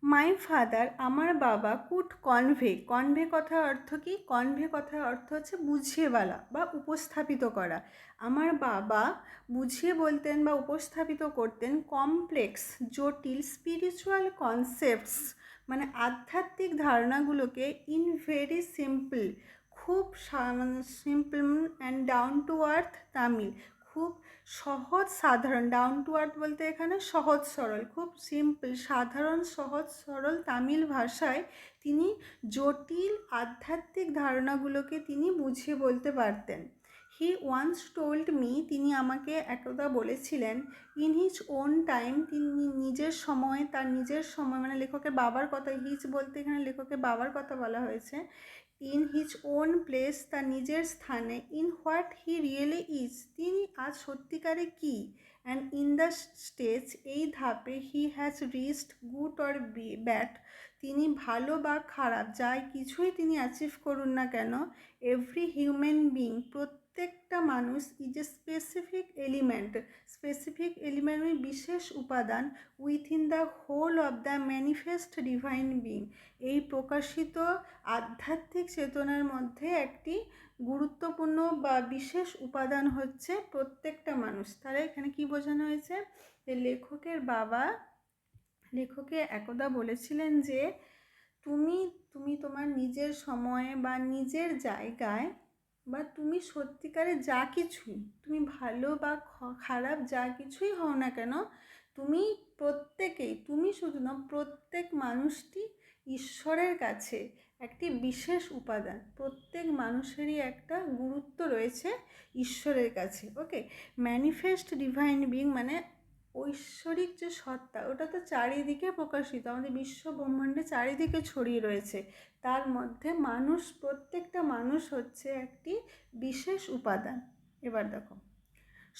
মাই ফাদার, আমার বাবা, কুড কনভে কথার অর্থ কি? কনভে কথার অর্থ হচ্ছে বুঝিয়ে বলা বা উপস্থাপিত করা। আমার বাবা বুঝিয়ে বলতেন বা উপস্থাপিত করতেন কমপ্লেক্স, জটিল স্পিরিচুয়াল কনসেপ্টস, মানে আধ্যাত্মিক ধারণাগুলোকে ইন ভেরি সিম্পল, খুব simple and down to earth Tamil, খুব সহজ সাধারণ, ডাউন টু আর্থ বলতে এখানে সহজ সরল, খুব সিম্পল সাধারণ সহজ সরল তামিল ভাষায় তিনি জটিল আধ্যাত্মিক ধারণাগুলোকে তিনি বুঝিয়ে বলতে পারতেন। হি ওয়ান্স টোল্ড মি, তিনি আমাকে একদা বলেছিলেন, ইন হিজ ওন টাইম, তিনি নিজের সময়, তার নিজের সময়, মানে লেখকের বাবার কথা, হিজ বলতে এখানে লেখকের বাবার কথা বলা হয়েছে, ইন হিজ ওন প্লেস, তার নিজের স্থানে, in what he really is, তিনি আজ সত্যিকারে কী, অ্যান্ড ইন দ্য স্টেজ, এই ধাপে, he has reached good or bad, তিনি ভালো বা খারাপ যাই কিছুই তিনি অ্যাচিভ করুন না কেন, এভরি হিউম্যান বিং, প্রত্যেকটা মানুষ, ইজ এ স্পেসিফিক এলিমেন্ট বিশেষ উপাদান, within the whole of the manifest divine being, এই প্রকাশিত আধ্যাত্মিক চেতনার মধ্যে একটি গুরুত্বপূর্ণ বা বিশেষ উপাদান হচ্ছে প্রত্যেকটা মানুষ। তাহলে এখানে কি বোঝানো হয়েছে, যে লেখকের বাবা লেখকে একদা বলেছিলেন যে তুমি তুমি তোমার নিজের সময়ে বা নিজের জায়গায়, বা তুমি সত্যিকারে যা কিছুই, তুমি ভালো বা খারাপ যা কিছুই হও না কেন, তুমি প্রত্যেকেই, তুমি শুধু না, প্রত্যেক মানুষটি ঈশ্বরের কাছে একটি বিশেষ উপাদান, প্রত্যেক মানুষেরই একটা গুরুত্ব রয়েছে ঈশ্বরের কাছে। ওকে, ম্যানিফেস্ট ডিভাইন বিং মানে ঐশ্বরিক যে সত্তা, ওটা তো চারিদিকে প্রকাশিত, আমাদের বিশ্ব ব্রহ্মাণ্ডে চারিদিকে ছড়িয়ে রয়েছে, তার মধ্যে মানুষ, প্রত্যেকটা মানুষ হচ্ছে একটি বিশেষ উপাদান। এবার দেখো,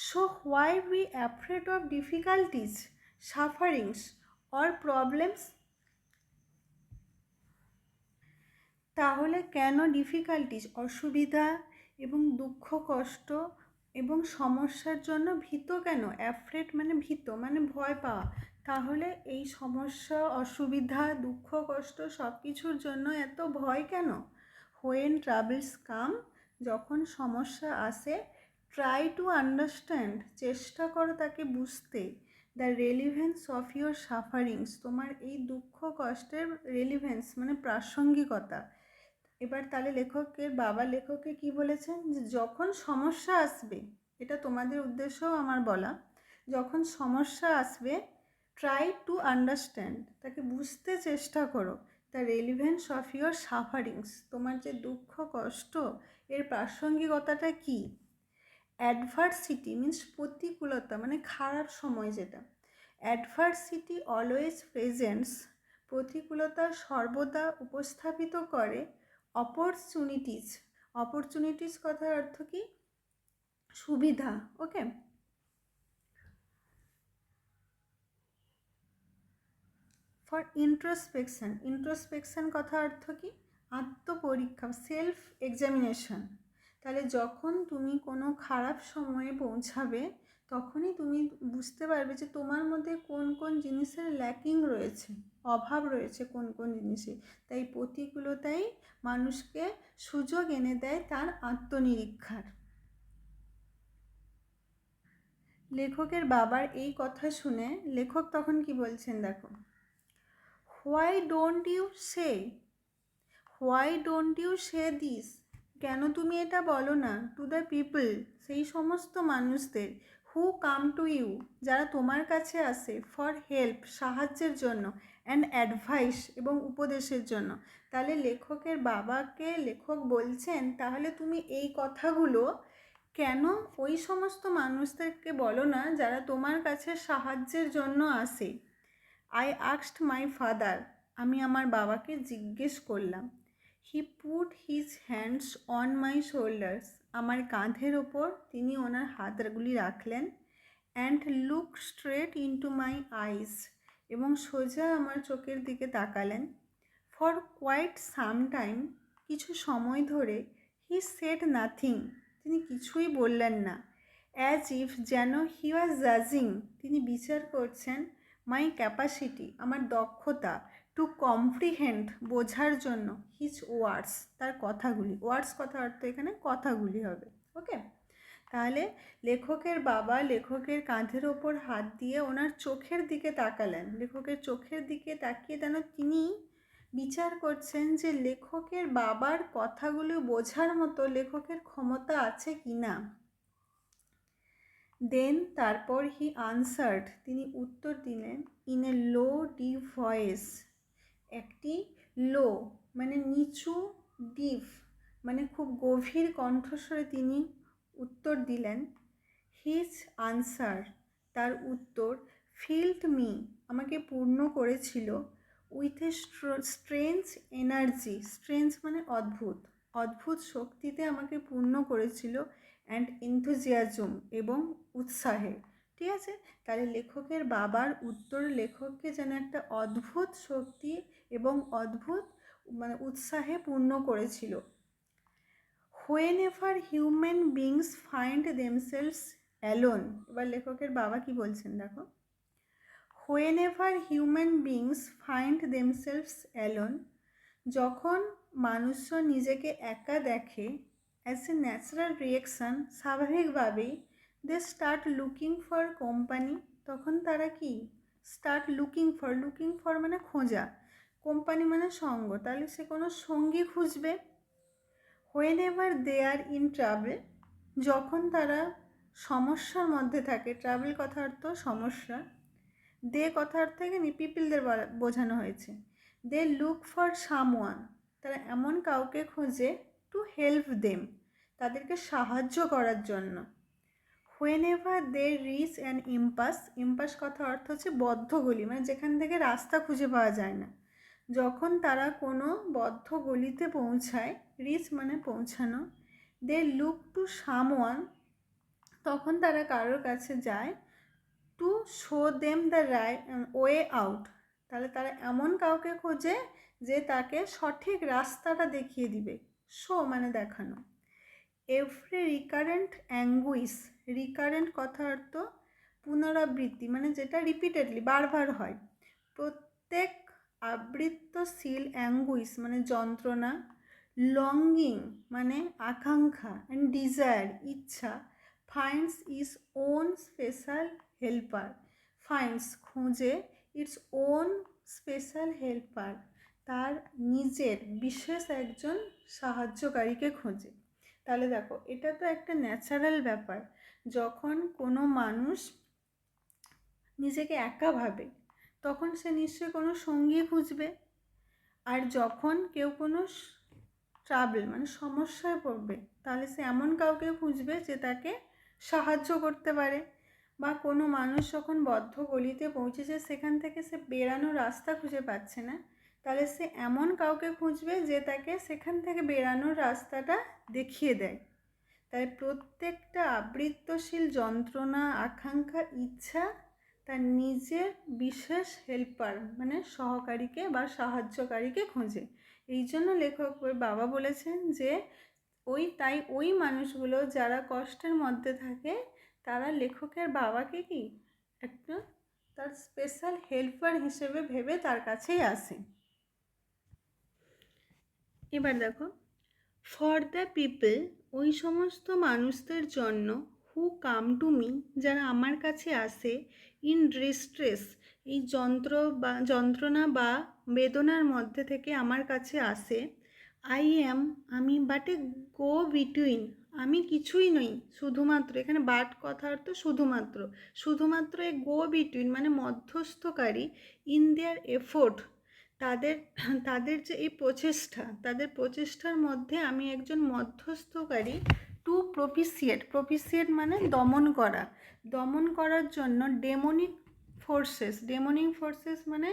so why we afraid of difficulties, sufferings or problems, তাহলে কেন ডিফিকাল্টিজ, অসুবিধা এবং দুঃখ কষ্ট এবং সমস্যার জন্য ভীত কেন, অ্যাফ্রেড মানে ভীত মানে ভয় পাওয়া, তাহলে এই সমস্যা অসুবিধা দুঃখ কষ্ট সব কিছুর জন্য এত ভয় কেন। হোয়েন ট্রাভেলস কাম, যখন সমস্যা আসে, ট্রাই টু আন্ডারস্ট্যান্ড, চেষ্টা করো তাকে বুঝতে, the relevance of your sufferings, তোমার এই দুঃখ কষ্টের রেলিভেন্স মানে প্রাসঙ্গিকতা। এবার তাহলে লেখকের বাবা লেখককে কি বলেছেন, যে যখন সমস্যা আসবে, এটা তোমাদের উদ্দেশ্যও আমার বলা, যখন সমস্যা আসবে, ট্রাই টু আন্ডারস্ট্যান্ড, তাকে বুঝতে চেষ্টা করো, the relevance of your sufferings, তোমার যে দুঃখ কষ্ট এর প্রাসঙ্গিকতাটা কী। অ্যাডভার্সিটি মিন্স প্রতিকূলতা মানে খারাপ সময় যেটা, অ্যাডভার্সিটি অলওয়েজ প্রেজেন্টস, প্রতিকূলতা সর্বদা উপস্থাপিত করে, অপরচুনিটিস কথার অর্থ কি, সুবিধা। ওকে, ফর ইন্ট্রোস্পেকশন কথা অর্থ কি, আত্মপরীক্ষা, সেলফ এক্সামিনেশন। তাহলে যখন তুমি কোনো খারাপ সময়ে পৌঁছাবে, তখনই তুমি বুঝতে পারবে যে তোমার মধ্যে কোন কোন জিনিসের ল্যাকিং রয়েছে, অভাব রয়েছে কোন কোন জিনিসে। তাই প্রতিকূলতাই মানুষকে সুযোগ এনে দেয় তার আত্মনিরীক্ষার। লেখকের বাবার এই কথা শুনে লেখক তখন কি বলছেন দেখো, why don't you say this, কেন তুমি এটা বলো না, টু দ্য পিপল, সেই সমস্ত মানুষদের, হু কাম টু ইউ, যারা তোমার কাছে আসে, ফর হেল্প, সাহায্যের জন্য, অ্যান্ড অ্যাডভাইস, এবং উপদেশের জন্য। তাহলে লেখকের বাবাকে লেখক বলছেন, তাহলে তুমি এই কথাগুলো কেন ওই সমস্ত মানুষদেরকে বলো না যারা তোমার কাছে সাহায্যের জন্য আসে। আই আস্কড মাই ফাদার, আমি আমার বাবাকে জিজ্ঞেস করলাম। He put his hands on my shoulders, আমার কাঁধের ওপর তিনি ওনার হাতগুলি রাখলেন। And look straight into my eyes, এবং সোজা আমার চোখের দিকে তাকালেন। ফর কোয়াইট সাম টাইম, কিছু সময় ধরে, হি সেড নাথিং, তিনি কিছুই বললেন না। অ্যাজ ইফ, যেন, হি ওয়াজ জাজিং, তিনি বিচার করছেন, মাই ক্যাপাসিটি, আমার দক্ষতা, টু কম্প্রিহেন্ড, বোঝার জন্য, হিজ ওয়ার্ডস, তার কথাগুলি, ওয়ার্ডস কথা অর্থ এখানে কথাগুলি হবে। ওকে, তাহলে লেখকের বাবা লেখকের কাঁধের ওপর হাত দিয়ে ওনার চোখের দিকে তাকালেন, লেখকের চোখের দিকে তাকিয়ে যেন তিনি বিচার করছেন যে লেখকের বাবার কথাগুলো বোঝার মতো লেখকের ক্ষমতা আছে কি না। দেন তারপর হি আনসার্ড, তিনি উত্তর দিলেন, in a low deep voice, একটি লো মানে নিচু, ডিপ মানে খুব গভীর কণ্ঠস্বরে তিনি উত্তর দিলেন। হিজ আনসার, তার উত্তর, ফিল্ড মি, আমাকে পূর্ণ করেছিল, with a strange energy, strange মানে অদ্ভুত, অদ্ভুত শক্তিতে আমাকে পূর্ণ করেছিল, অ্যান্ড এনথুজিয়াজম এবং উৎসাহে। ঠিক আছে, তাহলে লেখকের বাবার উত্তর লেখককে যেন একটা অদ্ভুত শক্তি এবং অদ্ভুত মানে উৎসাহে পূর্ণ করেছিল। whenever human beings find themselves alone, এবার লেখকের বাবা কি বলছেন দেখো, whenever human beings find themselves alone, যখন মানুষজন নিজেকে একা দেখে, অ্যাজ এ ন্যাচারাল রিয়েকশান, স্বাভাবিকভাবেই, they start looking for company, তখন তারা কি স্টার্ট লুকিং ফর মানে খোঁজা, কোম্পানি মানে সঙ্গ, তাহলে সে কোনো সঙ্গী খুঁজবে। whenever they are in trouble, যখন তারা সমস্যার মধ্যে থাকে, ট্রাভেল কথা অর্থ সমস্যা, দে কথা অর্থ এখানে পিপলদের বোঝানো হয়েছে, দে লুক ফর সামওয়ান, তারা এমন কাউকে খোঁজে, টু হেল্প দেম, তাদেরকে সাহায্য করার জন্য। whenever they reach an impasse কথা অর্থ হচ্ছে বদ্ধগলি, মানে যেখান থেকে রাস্তা খুঁজে পাওয়া যায় না, যখন তারা কোনো বদ্ধ গলিতে পৌঁছায়, রিচ মানে পৌঁছানো, দে লুক টু সামওয়ান, তখন তারা কারোর কাছে যায়, to show them the way out, তাহলে তারা এমন কাউকে খোঁজে যে তাকে সঠিক রাস্তাটা দেখিয়ে দিবে, শো মানে দেখানো। এভরি রিকারেন্ট অ্যাঙ্গুইস, রিকারেন্ট কথা অর্থ পুনরাবৃত্তি, মানে যেটা রিপিটেডলি বারবার হয়, প্রত্যেক আবৃত্তশীল, অ্যাঙ্গুইস মানে যন্ত্রণা, লঙ্গিং মানে আকাঙ্ক্ষা, অ্যান্ড ডিজায়ার ইচ্ছা, finds is own special helper, finds খোঁজে, ইটস ওন স্পেশাল হেল্পার, তার নিজের বিশেষ একজন সাহায্যকারীকে খোঁজে। তাহলে দেখো, এটা তো একটা ন্যাচারাল ব্যাপার, যখন কোনো মানুষ নিজেকে একা ভাবে তখন সে নিশ্চয়ই কোনো সঙ্গী খুঁজবে, আর যখন কেউ কোনো ট্রাবল মানে সমস্যায় পড়বে, তাহলে সে এমন কাউকে খুঁজবে যে তাকে সাহায্য করতে পারে, বা কোনো মানুষ যখন বদ্ধ গলিতে পৌঁছেছে, সেখান থেকে সে বেরানোর রাস্তা খুঁজে পাচ্ছে না, তাহলে সে এমন কাউকে খুঁজবে যে তাকে সেখান থেকে বেরানোর রাস্তাটা দেখিয়ে দেয়। তাই প্রত্যেকটা আবৃত্তশীল যন্ত্রণা, আকাঙ্ক্ষা, ইচ্ছা তার নিজের বিশেষ হেল্পার মানে সহকারীকে বা সাহায্যকারীকে খোঁজে। এই জন্য লেখক বাবা বলেছেন যে ওই মানুষগুলো যারা কষ্টের মধ্যে থাকে, তারা লেখকের বাবাকে কি একটা তার স্পেশাল হেল্পার হিসেবে ভেবে তার কাছেই আসে। এবার দেখো, ফর দ্য পিপল, ওই সমস্ত মানুষদের জন্য, হু কাম টু মি, যারা আমার কাছে আসে, ইন ডিস্ট্রেস, এই যন্ত্রণা বা বেদনার মধ্যে থেকে আমার কাছে আসে, আই অ্যাম, আমি, বাট এ গো বিটুইন, আমি কিছুই নই, শুধুমাত্র, এখানে বাট কথা অর্থ শুধুমাত্র এ গো বিটুইন মানে মধ্যস্থকারী, ইন দেয়ার এফোর্ট, তাদের যে এই তাদের প্রচেষ্টার মধ্যে আমি একজন মধ্যস্থকারী, টু প্রপিসিয়েট মানে দমন করার জন্য, ডেমনিক ফোর্সেস মানে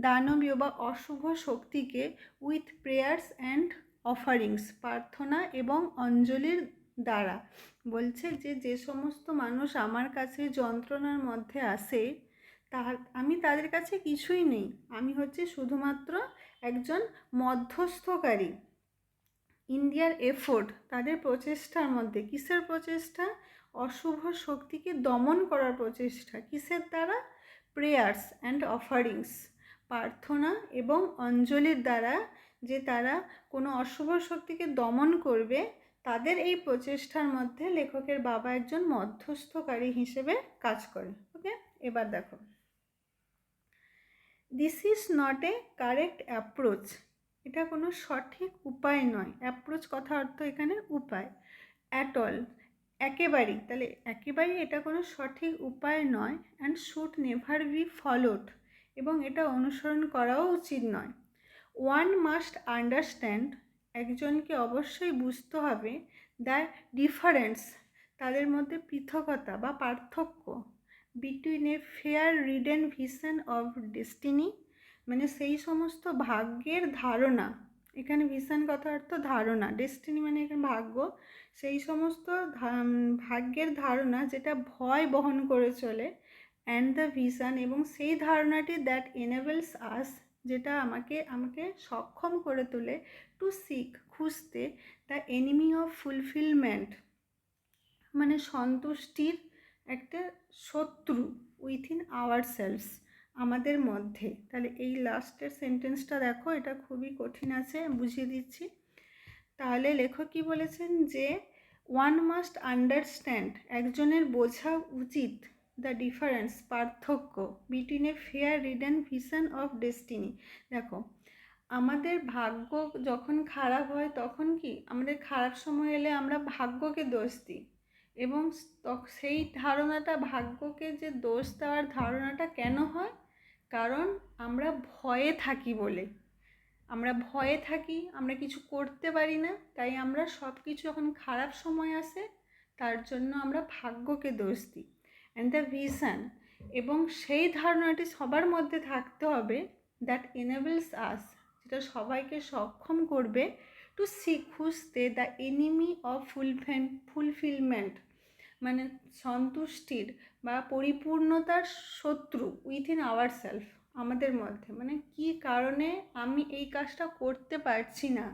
দানবীয় বা অশুভ শক্তিকে, উইথ প্রেয়ার্স অ্যান্ড অফারিংস, প্রার্থনা এবং অঞ্জলির দ্বারা। বলছে যে সমস্ত মানুষ আমার কাছে যন্ত্রণার মধ্যে আসে, আমি তাদের কাছে কিছুই নেই, আমি হচ্ছে শুধুমাত্র একজন মধ্যস্থকারী, ইন্ডিয়ার এফোর্ট, তাদের প্রচেষ্টার মধ্যে, কিসের প্রচেষ্টা, অশুভ শক্তিকে দমন করার প্রচেষ্টা, কিসের দ্বারা, প্রেয়ার্স অ্যান্ড অফারিংস, প্রার্থনা এবং অঞ্জলির দ্বারা, যে তারা কোনো অশুভ শক্তিকে দমন করবে, তাদের এই প্রচেষ্টার মধ্যে লেখকের বাবা একজন মধ্যস্থকারী হিসেবে কাজ করে। ওকে, এবার দেখো, this is not a correct approach, এটা কোনো সঠিক উপায় নয়, অ্যাপ্রোচ কথা অর্থ এখানে উপায়, অ্যাট অল, একেবারেই, তাহলে একেবারেই এটা কোনো সঠিক উপায় নয়, and should never be followed, এবং এটা অনুসরণ করাও উচিত নয়। ওয়ান মাস্ট আন্ডারস্ট্যান্ড, একজনকে অবশ্যই বুঝতে হবে, দ্য ডিফারেন্স, তাদের মধ্যে পৃথকতা বা পার্থক্য, between a fair ridden vision of destiny, মানে সেই সমস্ত ভাগ্যের ধারণা, এখানে ভিশন কথা অর্থ ধারণা, ডেস্টিনি মানে এখানে ভাগ্য, সেই সমস্ত ভাগ্যের ধারণা যেটা ভয় বহন করে চলে, অ্যান্ড দ্য ভিশন, এবং সেই ধারণাটি দ্যাট এনেবলস আস, যেটা আমাকে সক্ষম করে তোলে, টু সিক, খুঁজতে, দ্য এনিমি অফ ফুলফিলমেন্ট, মানে সন্তুষ্টির একটা শত্রু, উইথিন আওয়ার সেলফস, আমাদের মধ্যে। তাহলে এই লাস্টের সেন্টেন্সটা দেখো, এটা খুবই কঠিন আছে, বুঝিয়ে দিচ্ছি। তাহলে লেখক কি বলেছেন যে ওয়ান মাস্ট আন্ডারস্ট্যান্ড, একজনের বোঝা উচিত, দ্য ডিফারেন্স, পার্থক্য, between a fair ridden vision of destiny. দেখো, আমাদের ভাগ্য যখন খারাপ হয় তখন কি আমাদের খারাপ সময় এলে আমরা ভাগ্যকে দোষ দিই, এবং সেই ধারণাটা, ভাগ্যকে যে দোষ দেওয়ার ধারণাটা কেন হয়, কারণ আমরা ভয়ে থাকি বলে। আমরা ভয়ে থাকি, আমরা কিছু করতে পারি না, তাই আমরা সব কিছু যখন খারাপ সময় আসে তার জন্য আমরা ভাগ্যকে দোষ দিই। অ্যান্ড দ্য ভিশন, এবং সেই ধারণাটি সবার মধ্যে থাকতে হবে, দ্যাট এনেবলস আস, যেটা সবাইকে সক্ষম করবে, টু সিক, খুঁজতে, দ্য এনিমি অফ ফুলফিলমেন্ট, মানে সন্তুষ্টির বা পরিপূর্ণতার শত্রু, উইথিন আওয়ার সেলফ, আমাদের মধ্যে, মানে কি কারণে আমি এই কাজটা করতে পারছি না,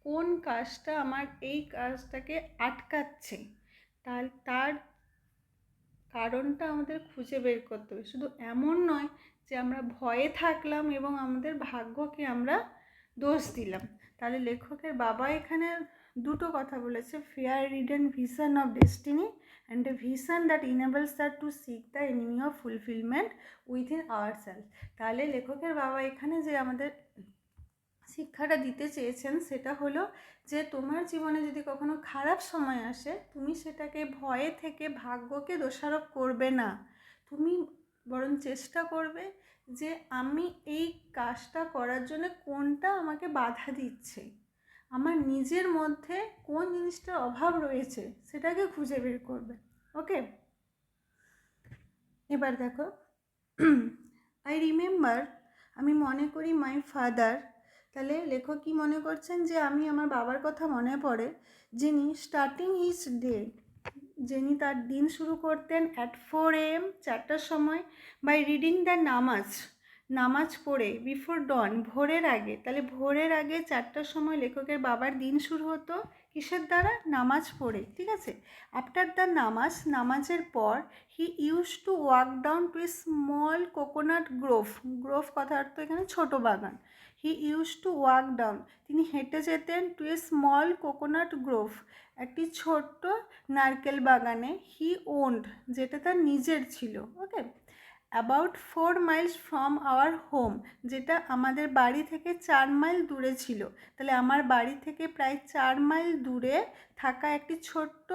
কোন কাজটা আমার এই কাজটাকে আটকাচ্ছে, তার কারণটা আমাদের খুঁজে বের করতে হবে। শুধু এমন নয় যে আমরা ভয়ে থাকলাম এবং আমাদের ভাগ্যকে আমরা দোষ দিলাম। তাহলে লেখকের বাবা এখানে দুটো কথা বলেছে, fear ridden vision of destiny and a vision that enables that to seek the enemy of fulfilment within our self. তাহলে লেখকের বাবা এখানে যে আমাদের শিক্ষাটা দিতে চেয়েছেন সেটা হলো যে তোমার জীবনে যদি কখনো খারাপ সময় আসে, তুমি সেটাকে ভয়ে থেকে ভাগ্যকে দোষারোপ করবে না, তুমি বরং চেষ্টা করবে যে আমি এই কাজটা করার জন্য কোনটা আমাকে বাধা দিচ্ছে, আমার নিজের মধ্যে কোন জিনিসটার অভাব রয়েছে সেটাকে খুঁজে বের করবে। ওকে, এবার দেখো, আই রিমেম্বার, আমি মনে করি, মাই ফাদার, তাহলে লেখক কী মনে করছেন যে আমি আমার বাবার কথা মনে পড়ে, যিনি স্টার্টিং হিজ ডে, যিনি তার দিন শুরু করতেন অ্যাট 4 AM, 4টার সময়, বাই রিডিং দ্য নামাজ পড়ে, বিফোর ডন, ভোরের আগে। তাহলে ভোরের আগে 4টার সময় লেখকের বাবার দিন শুরু হতো কিসের দ্বারা, নামাজ পড়ে, ঠিক আছে। আফটার দ্য নামাজের পর, he use to walk down to a small coconut Grove কথা অর্থ এখানে ছোটো বাগান। He use to walk down, তিনি হেঁটে যেতেন, two a small coconut Grove, একটি ছোট্ট নারকেল বাগানে, হি ওন্ড, যেটা তার নিজের ছিল। Okay, about 4 miles from our home, যেটা আমাদের বাড়ি থেকে 4 মাইল দূরে ছিল। তাহলে আমার বাড়ি থেকে প্রায় 4 মাইল দূরে থাকা একটি ছোট্ট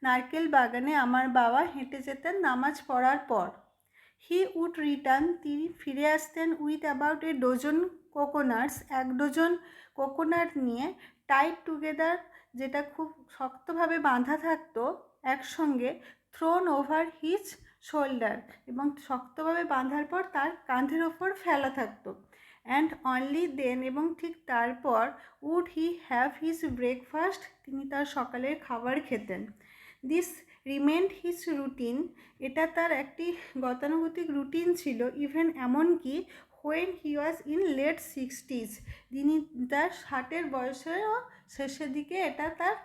নারকেল বাগানে আমার বাবা হেঁটে যেতেন নামাজ পড়ার পর। হি উড রিটার্ন, তিনি ফিরে আসতেন, with about a dozen কোকোনাটস, 1 dozen coconut নিয়ে, টাইট টুগেদার, যেটা খুব শক্তভাবে বাঁধা থাকতো একসঙ্গে, থ্রোন ওভার হিজ শোল্ডার, এবং শক্তভাবে বাঁধার পর তার কাঁধের ওপর ফেলা থাকতো। অ্যান্ড অনলি দেন, এবং ঠিক তারপর, would he have his breakfast, তিনি তার সকালের খাবার খেতেন। দিস রিমেন্ড হিজ রুটিন, এটা তার একটি গতানুগতিক রুটিন ছিল, ইভেন এমনকি when he was in late 60s, তিনি তার 60-এর বয়সেও শেষের দিকে এটা তার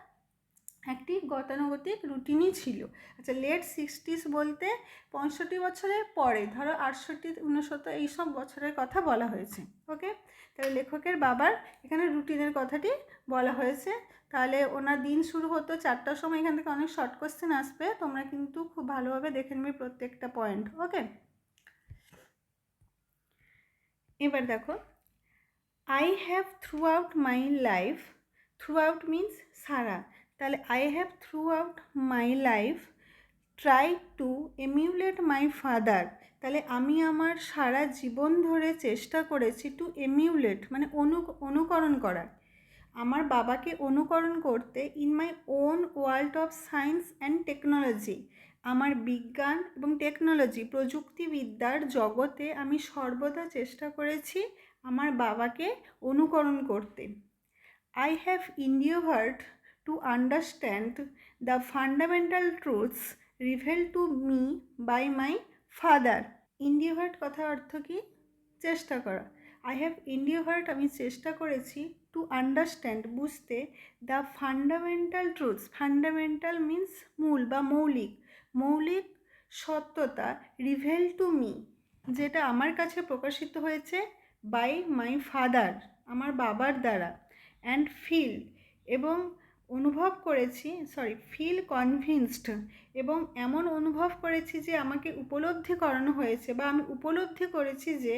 একটি গতানুগতিক রুটিনই ছিল। আচ্ছা, লেট 60s বলতে 65 বছরের পরে, ধরো 68, 69 এইসব বছরের কথা বলা হয়েছে। ওকে, তাহলে লেখকের বাবার এখানে রুটিনের কথাটি বলা হয়েছে। তাহলে ওনার দিন শুরু হতো 4টার সময়, এখান থেকে অনেক শর্ট কোশ্চেন আসবে, তোমরা কিন্তু খুব ভালোভাবে দেখে নেবে প্রত্যেকটা পয়েন্ট। ওকে, এবার দেখো, I have throughout my life, throughout means সারা, তাহলে I have throughout my life try to emulate my father. তাহলে আমি আমার সারা জীবন ধরে চেষ্টা করেছি টু এমিউলেট মানে অনুকরণ করা, আমার বাবাকে অনুকরণ করতে in my own world of science and technology. আমার বিজ্ঞান এবং টেকনোলজি প্রযুক্তিবিদ্যার জগতে আমি সর্বদা চেষ্টা করেছি আমার বাবাকে অনুকরণ করতে। I have endeavored to understand the fundamental truths revealed to me by my father. Endeavored কথার অর্থ কি? চেষ্টা করা। I have endeavored আমি চেষ্টা করেছি to understand বুঝতে the fundamental truths. Fundamental means মূল বা মৌলিক, মৌলিক সত্যতা revealed to me যেটা আমার কাছে প্রকাশিত হয়েছে by my father আমার বাবার দ্বারা, অ্যান্ড ফিল এবং অনুভব করেছি ফিল কনভিন্সড এবং এমন অনুভব করেছি যে আমাকে উপলব্ধি করানো হয়েছে বা আমি উপলব্ধি করেছি যে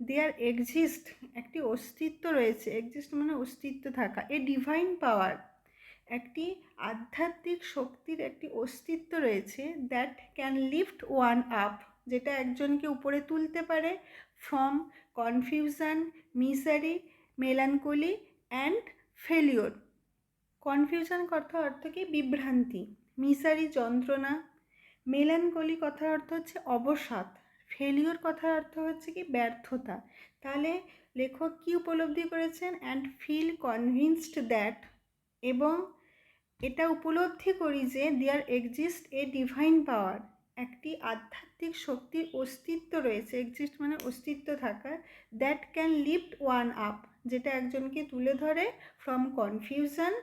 দেয়ার এক্সিস্ট একটি অস্তিত্ব রয়েছে, এক্সিস্ট মানে অস্তিত্ব থাকা, এ ডিভাইন পাওয়ার একটি আধ্যাত্মিক শক্তির একটি অস্তিত্ব রয়েছে, that can lift one up যেটা একজনকে উপরে তুলতে পারে, from confusion, misery, melancholy and failure. Confusion কথার অর্থ কি? বিভ্রান্তি। মিসারি যন্ত্রণা। মেলানকলি কথার অর্থ হচ্ছে অবসাদ। ফেলিওর কথার অর্থ হচ্ছে কি? ব্যর্থতা। তাহলে লেখক কি উপলব্ধি করেছেন? অ্যান্ড ফিল কনভিন্সড দ্যাট, এবং এটা উপলব্ধি করি যে দেয়ার এক্সিস্ট এ ডিভাইন পাওয়ার একটি আধ্যাত্মিক শক্তির অস্তিত্ব রয়েছে, এক্সিস্ট মানে অস্তিত্ব থাকা, that can lift one up যেটা একজনকে তুলে ধরে, ফ্রম কনফিউশন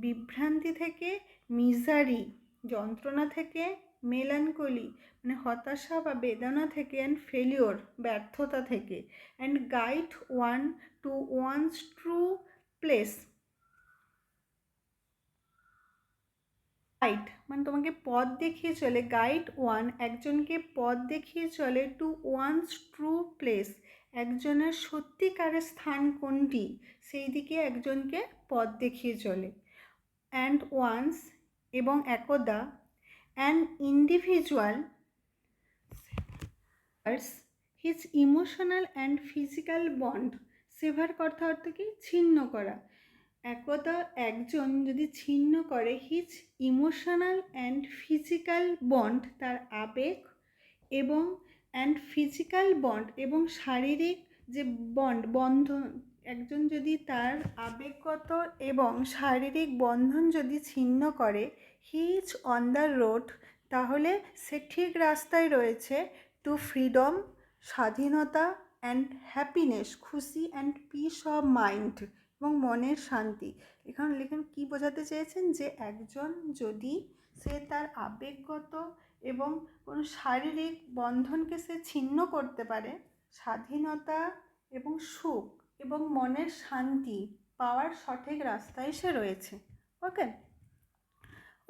বিভ্রান্তি থেকে, মিজারি যন্ত্রণা থেকে, মেলানকলি মানে হতাশা বা বেদনা থেকে, অ্যান্ড ফেলিওর ব্যর্থতা থেকে, and guide one to one's true place. Guide মানে তোমাকে পথ দেখিয়ে চলে, গাইড ওয়ান একজনকে পথ দেখিয়ে চলে, টু ওয়ানস ট্রু প্লেস একজনের সত্যিকারের স্থান কোনটি সেই দিকে একজনকে পথ দেখিয়ে চলে, অ্যান্ড ওয়ান্স এবং একদা, an individual his emotional and physical bond. Sever কথা অর্থ কি? ছিন্ন করা। একদা একজন যদি ছিন্ন করে his emotional and physical bond তার আবেগ এবং অ্যান্ড ফিজিক্যাল বন্ড এবং শারীরিক যে বন্ধন, একজন যদি তার আবেগগত এবং শারীরিক বন্ধন যদি ছিন্ন করে, he is on the road তাহলে সে ঠিক রাস্তায় রয়েছে, টু ফ্রিডম স্বাধীনতা, অ্যান্ড হ্যাপিনেস খুশি, অ্যান্ড পিস অফ মাইন্ড এবং মনের শান্তি। এখানে লেখেন কি বোঝাতে চেয়েছেন? যে একজন যদি সে তার আবেগগত এবং কোনো শারীরিক বন্ধনকে সে ছিন্ন করতে পারে, স্বাধীনতা এবং সুখ এবং মনের শান্তি পাওয়ার সঠিক রাস্তায় সে রয়েছে। ওকে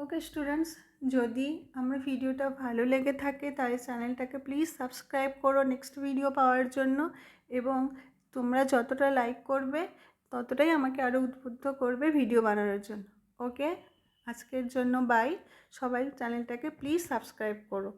ওকে স্টুডেন্টস, যদি আমার ভিডিওটা ভালো লেগে থাকে তাহলে চ্যানেলটাকে প্লিজ সাবস্ক্রাইব করো নেক্সট ভিডিও পাওয়ার জন্য, এবং তোমরা যতটা লাইক করবে ততটাই আমাকে আরও উদ্বুদ্ধ করবে ভিডিও বানানোর জন্য। ওকে, আজকের জন্য বাই। সবাই চ্যানেলটাকে প্লিজ সাবস্ক্রাইব করো।